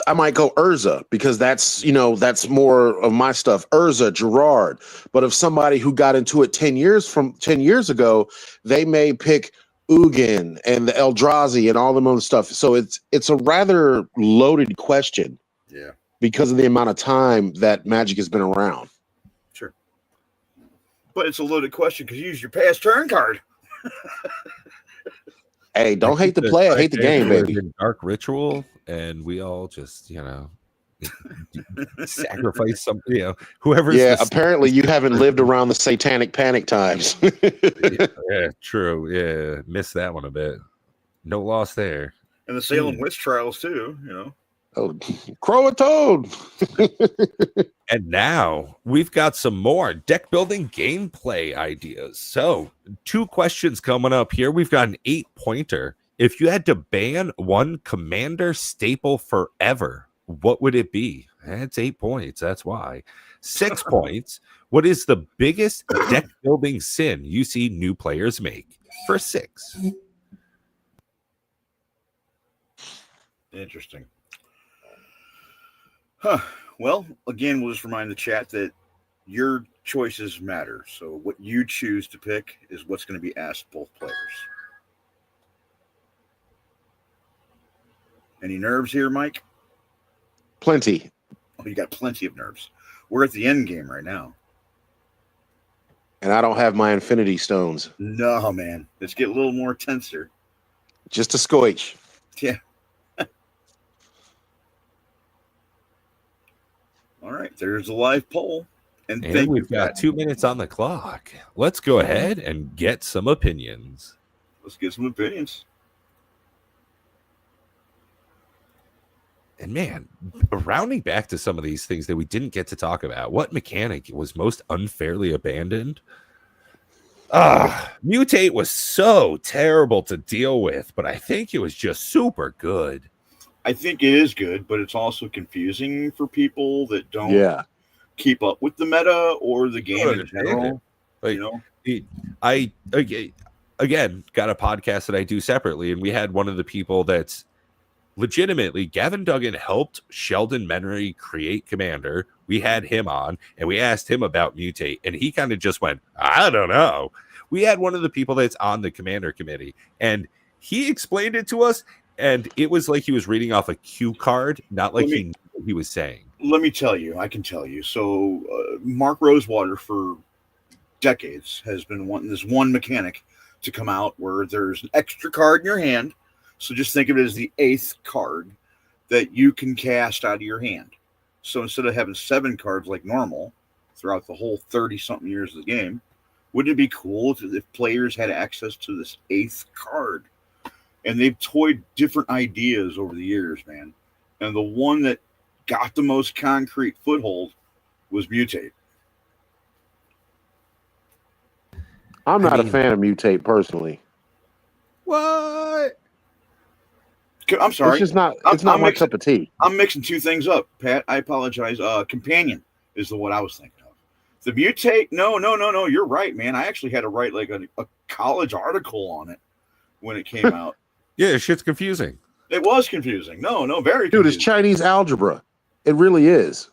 Urza because that's more of my stuff. Urza, Gerard. But if somebody who got into it 10 years ago, they may pick Ugin and the Eldrazi and all them other stuff. So it's a rather loaded question. Yeah. Because of the amount of time that Magic has been around. Sure. But it's a loaded question because you use your past turn card. Hey, don't hate the play. I hate the game, baby. Dark Ritual, and we all just, sacrifice something, whoever. Yeah, apparently you haven't lived around the satanic panic times. Yeah, true. Yeah, missed that one a bit. No loss there. And the Salem Witch Trials too, Oh, crow a toad. And now we've got some more deck building gameplay ideas. So, 2 questions coming up here. We've got an 8-pointer. If you had to ban one commander staple forever, what would it be? It's 8 points. That's why. 6 points. What is the biggest deck building sin you see new players make? For 6. Interesting. Huh. Well, again, we'll just remind the chat that your choices matter. So what you choose to pick is what's going to be asked both players. Any nerves here, Mike? Plenty. Oh, you got plenty of nerves. We're at the end game right now. And I don't have my infinity stones. No, man. Let's get a little more tenser. Just a scotch. Yeah. All right. There's a live poll. And thank we've you, got Pat. 2 minutes on the clock. Let's go ahead and get some opinions. Let's get some opinions. And man, rounding back to some of these things that we didn't get to talk about, what mechanic was most unfairly abandoned? Mutate was so terrible to deal with, but I think it was just super good. I think it is good, but it's also confusing for people that don't keep up with the meta or the game in general. Like, you know, I again got a podcast that I do separately, and we had one of the people that's legitimately, Gavin Duggan helped Sheldon Menery create Commander. We had him on, and we asked him about Mutate, and he kind of just went, I don't know. We had one of the people that's on the Commander committee, and he explained it to us, and it was like he was reading off a cue card, not like he knew what he was saying. Let me tell you, I can tell you. So Mark Rosewater for decades has been wanting this one mechanic to come out where there's an extra card in your hand. So just think of it as the 8th card that you can cast out of your hand. So instead of having 7 cards like normal throughout the whole 30-something years of the game, wouldn't it be cool if players had access to this 8th card? And they've toyed different ideas over the years, man. And the one that got the most concrete foothold was Mutate. I'm not a fan of Mutate personally. What? I'm sorry. It's just not. It's not my cup of tea. I'm mixing 2 things up, Pat. I apologize. Companion is the what I was thinking of. The Mutate. No. You're right, man. I actually had to write like a college article on it when it came out. Yeah, shit's confusing. It was confusing. No, very Dude, confusing. it's Chinese algebra. It really is.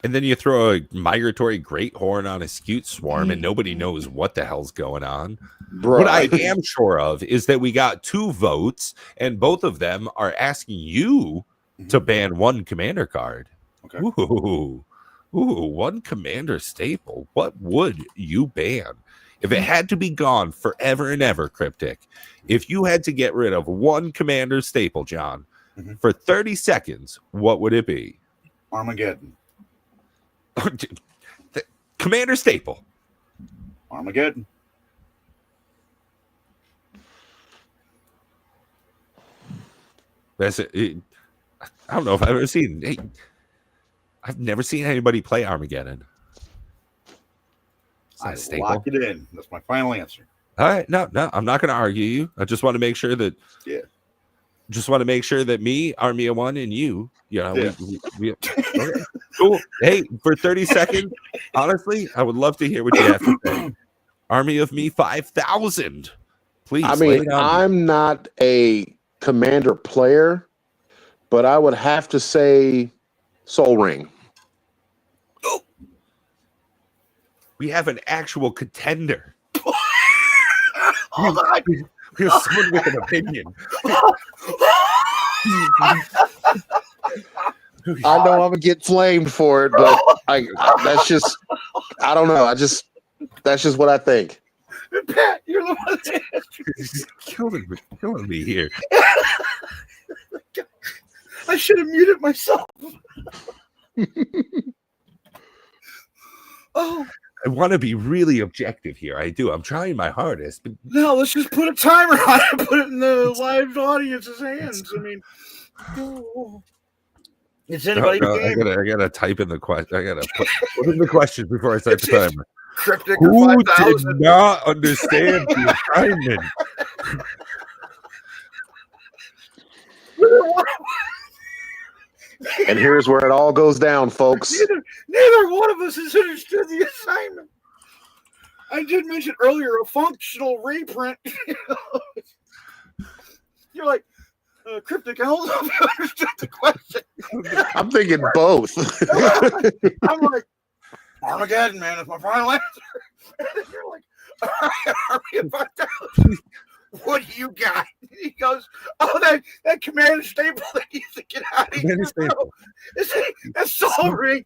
And then you throw a migratory great horn on a Scute Swarm, and nobody knows what the hell's going on. Bro. What I am sure of is that we got 2 votes, and both of them are asking you to ban one commander card. Okay. Ooh, one commander staple. What would you ban? If it had to be gone forever and ever, Cryptic, if you had to get rid of one commander staple, John, for 30 seconds, what would it be? Armageddon. Commander staple. Armageddon. That's it. I don't know if I've ever seen. Hey, I've never seen anybody play Armageddon. I lock it in. That's my final answer. All right, no, I'm not going to argue you. I just want to make sure that. Yeah. Just want to make sure that me, Army of One, and you, we okay. Cool. Hey, for 30 seconds, honestly, I would love to hear what you have to say. Army of Me 5,000. Please. I mean, I'm not a commander player, but I would have to say Soul Ring. We have an actual contender. Hold on. We have someone with an opinion. I know I'm gonna get flamed for it, but that's just, I don't know. That's just what I think. Pat, you're the one He's killing me here. I should have muted myself. Oh. I want to be really objective here. I do. I'm trying my hardest. But no, let's just put a timer on it and put it in the live audience's hands. I mean, It's anybody No, game. I gotta type in the question. I gotta put in the questions before I start the It's timer. Cryptic or Who did 5,000. not understand the assignment? And here's where it all goes down, folks. Neither one of us has understood the assignment. I did mention earlier a functional reprint. You're like, Cryptic, I don't know if you understood the question. I'm thinking both. I'm like, Armageddon, man, is my final answer. And you're like, all right, Army of 5,000. What do you got? He goes, oh, that commander staple that needs to get out of here. Commander staple. That's Soul Ring.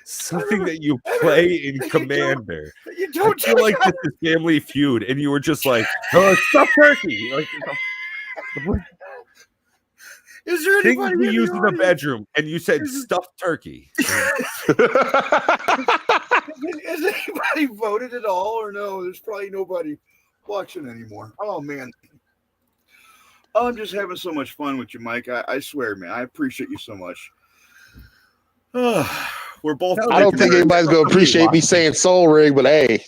Something that you play in Commander. You don't I feel like this is Family Feud, and you were just like, "Oh, stuffed turkey." Like, is there things anybody we in use the in the audience? bedroom, and you said stuffed turkey. Has anybody voted at all, or no? There's probably nobody watching anymore. Oh man, I'm just having so much fun with you, Mike. I swear, man. I appreciate you so much. We're both. I don't think anybody's going to appreciate me saying Soul Ring, but hey.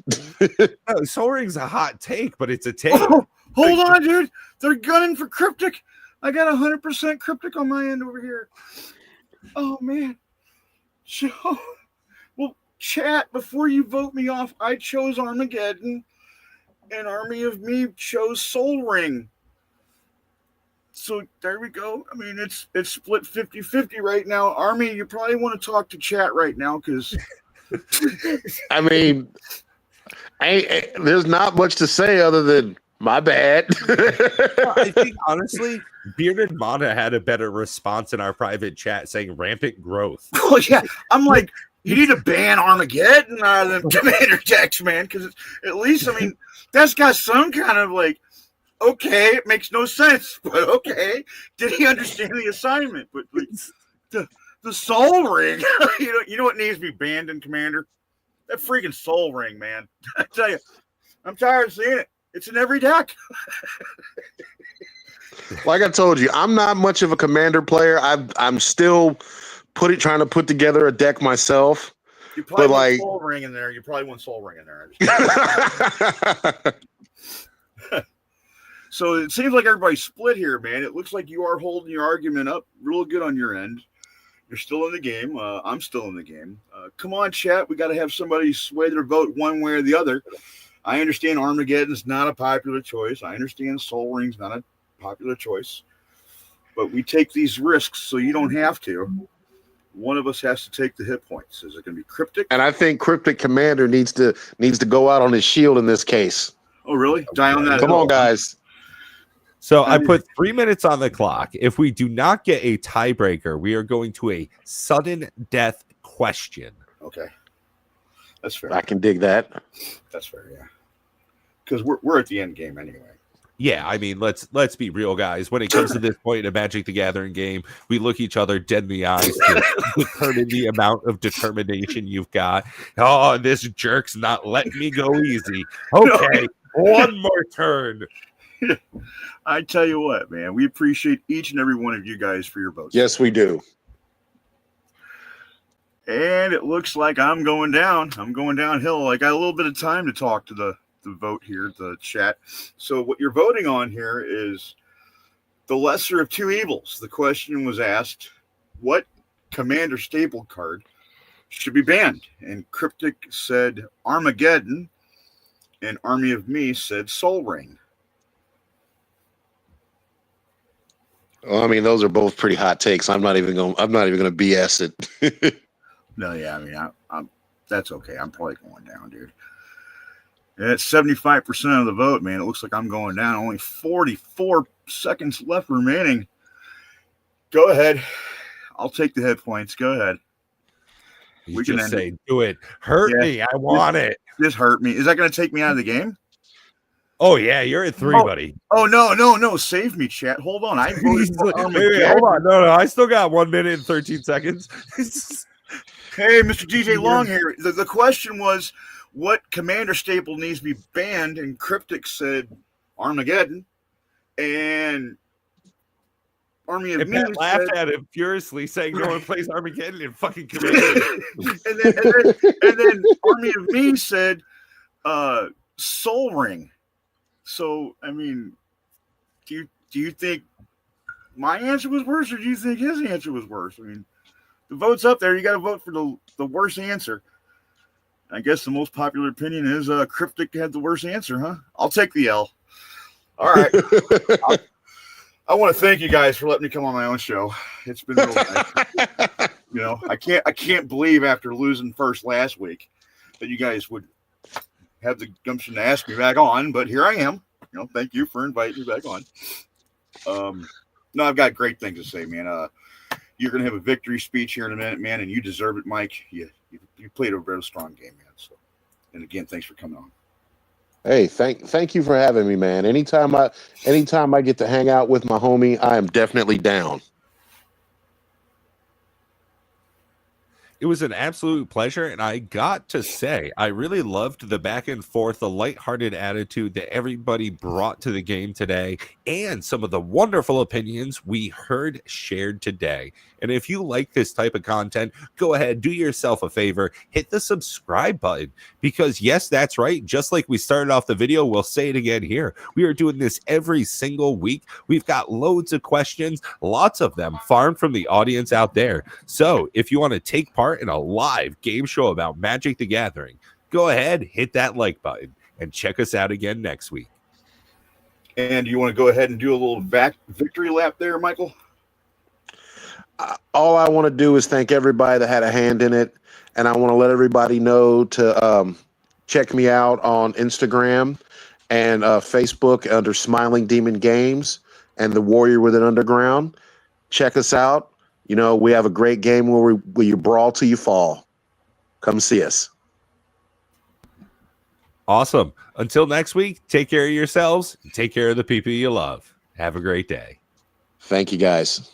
No, Soul Ring's a hot take, but it's a take. Oh, hold on, dude. They're gunning for Cryptic. I got 100% Cryptic on my end over here. Oh man. So, well, chat, before you vote me off, I chose Armageddon, and Army of Me chose Soul Ring. So there we go. I mean, it's split 50-50 right now. Army, you probably want to talk to chat right now because I mean, there's not much to say other than my bad. I think honestly, Bearded Mana had a better response in our private chat saying rampant growth. oh yeah, I'm like, you need to ban Armageddon out of the Commander decks, man, because at least, I mean, that's got some kind of like, okay, it makes no sense, but okay, did he understand the assignment? But like, the Soul Ring, you know what needs to be banned in Commander? That freaking Soul Ring, man. I tell you, I'm tired of seeing it. It's in every deck. Like I told you, I'm not much of a Commander player. I'm still trying to put together a deck myself. You probably But want like, Soul Ring in there. You probably want Soul Ring in there. So it seems like everybody's split here, man. It looks like you are holding your argument up real good on your end. You're still in the game. I'm still in the game. Come on, chat. We got to have somebody sway their vote one way or the other. I understand Armageddon's not a popular choice. I understand Soul Ring's not a popular choice. But we take these risks so you don't have to. One of us has to take the hit points. Is it going to be Cryptic? and I think Cryptic Commander needs to go out on his shield in this case. Oh, really? Die on that Come hill. on, guys. So I put 3 minutes on the clock. If we do not get a tiebreaker, we are going to a sudden death question. Okay. That's fair. I can dig that. That's fair, yeah. Because we're at the end game anyway. Yeah, I mean, let's be real, guys. When it comes to this point in a Magic the Gathering game, we look each other dead in the eyes to determine the amount of determination you've got. Oh, this jerk's not letting me go easy. Okay, one more turn. I tell you what, man, we appreciate each and every one of you guys for your votes. Yes, we do. And it looks like I'm going down. I'm going downhill. I got a little bit of time to talk to the vote here, the chat. So what you're voting on here is the lesser of two evils. The question was asked, what Commander staple card should be banned? And Cryptic said Armageddon, and Army of Me said Soul Ring. Well, I mean, those are both pretty hot takes. I'm not even going to BS it. No, yeah, I mean, I'm that's okay. I'm probably going down, dude. And it's 75% of the vote, man. It looks like I'm going down. Only 44 seconds left remaining. Go ahead. I'll take the hit points. Go ahead. We can just say, do it. Hurt me. I want it. This hurt me. Is that going to take me out of the game? Oh, yeah. You're at 3, buddy. Oh, no. Save me, chat. Hold on. I voted for wait, hold on. No. I still got 1 minute and 13 seconds. Hey, Mr. DJ Long here. The question was, what Commander staple needs to be banned? And Cryptic said Armageddon. And Army of And Me Pat laughed said, at him furiously, saying no one plays Armageddon in fucking Commander. and then Army of Me said, Soul Ring. So, I mean, do you think my answer was worse, or do you think his answer was worse? I mean, the vote's up there. You got to vote for the worst answer. I guess the most popular opinion is Cryptic had the worst answer, huh? I'll take the L. All right. I want to thank you guys for letting me come on my own show. It's been real nice. You know, I can't believe after losing first last week that you guys would have the gumption to ask me back on, but here I am. You know, thank you for inviting me back on. No, I've got great things to say, man. You're gonna have a victory speech here in a minute, man, and you deserve it, Mike. You played a very strong game, man. So, and again, thanks for coming on. Hey, thank you for having me, man. Anytime I get to hang out with my homie, I am definitely down. It was an absolute pleasure, and I got to say, I really loved the back and forth, the lighthearted attitude that everybody brought to the game today, and some of the wonderful opinions we heard shared today. And if you like this type of content, go ahead, do yourself a favor, hit the subscribe button, because yes, that's right. Just like we started off the video, we'll say it again here. We are doing this every single week. We've got loads of questions, lots of them farmed from the audience out there. So if you want to take part in a live game show about Magic the Gathering, go ahead, hit that like button, and check us out again next week. And you want to go ahead and do a little victory lap there, Michael? All I want to do is thank everybody that had a hand in it, and I want to let everybody know to check me out on Instagram and Facebook under Smiling Demon Games and The Warrior with an Underground. Check us out. You know, we have a great game where you brawl till you fall. Come see us. Awesome. Until next week, take care of yourselves and take care of the people you love. Have a great day. Thank you, guys.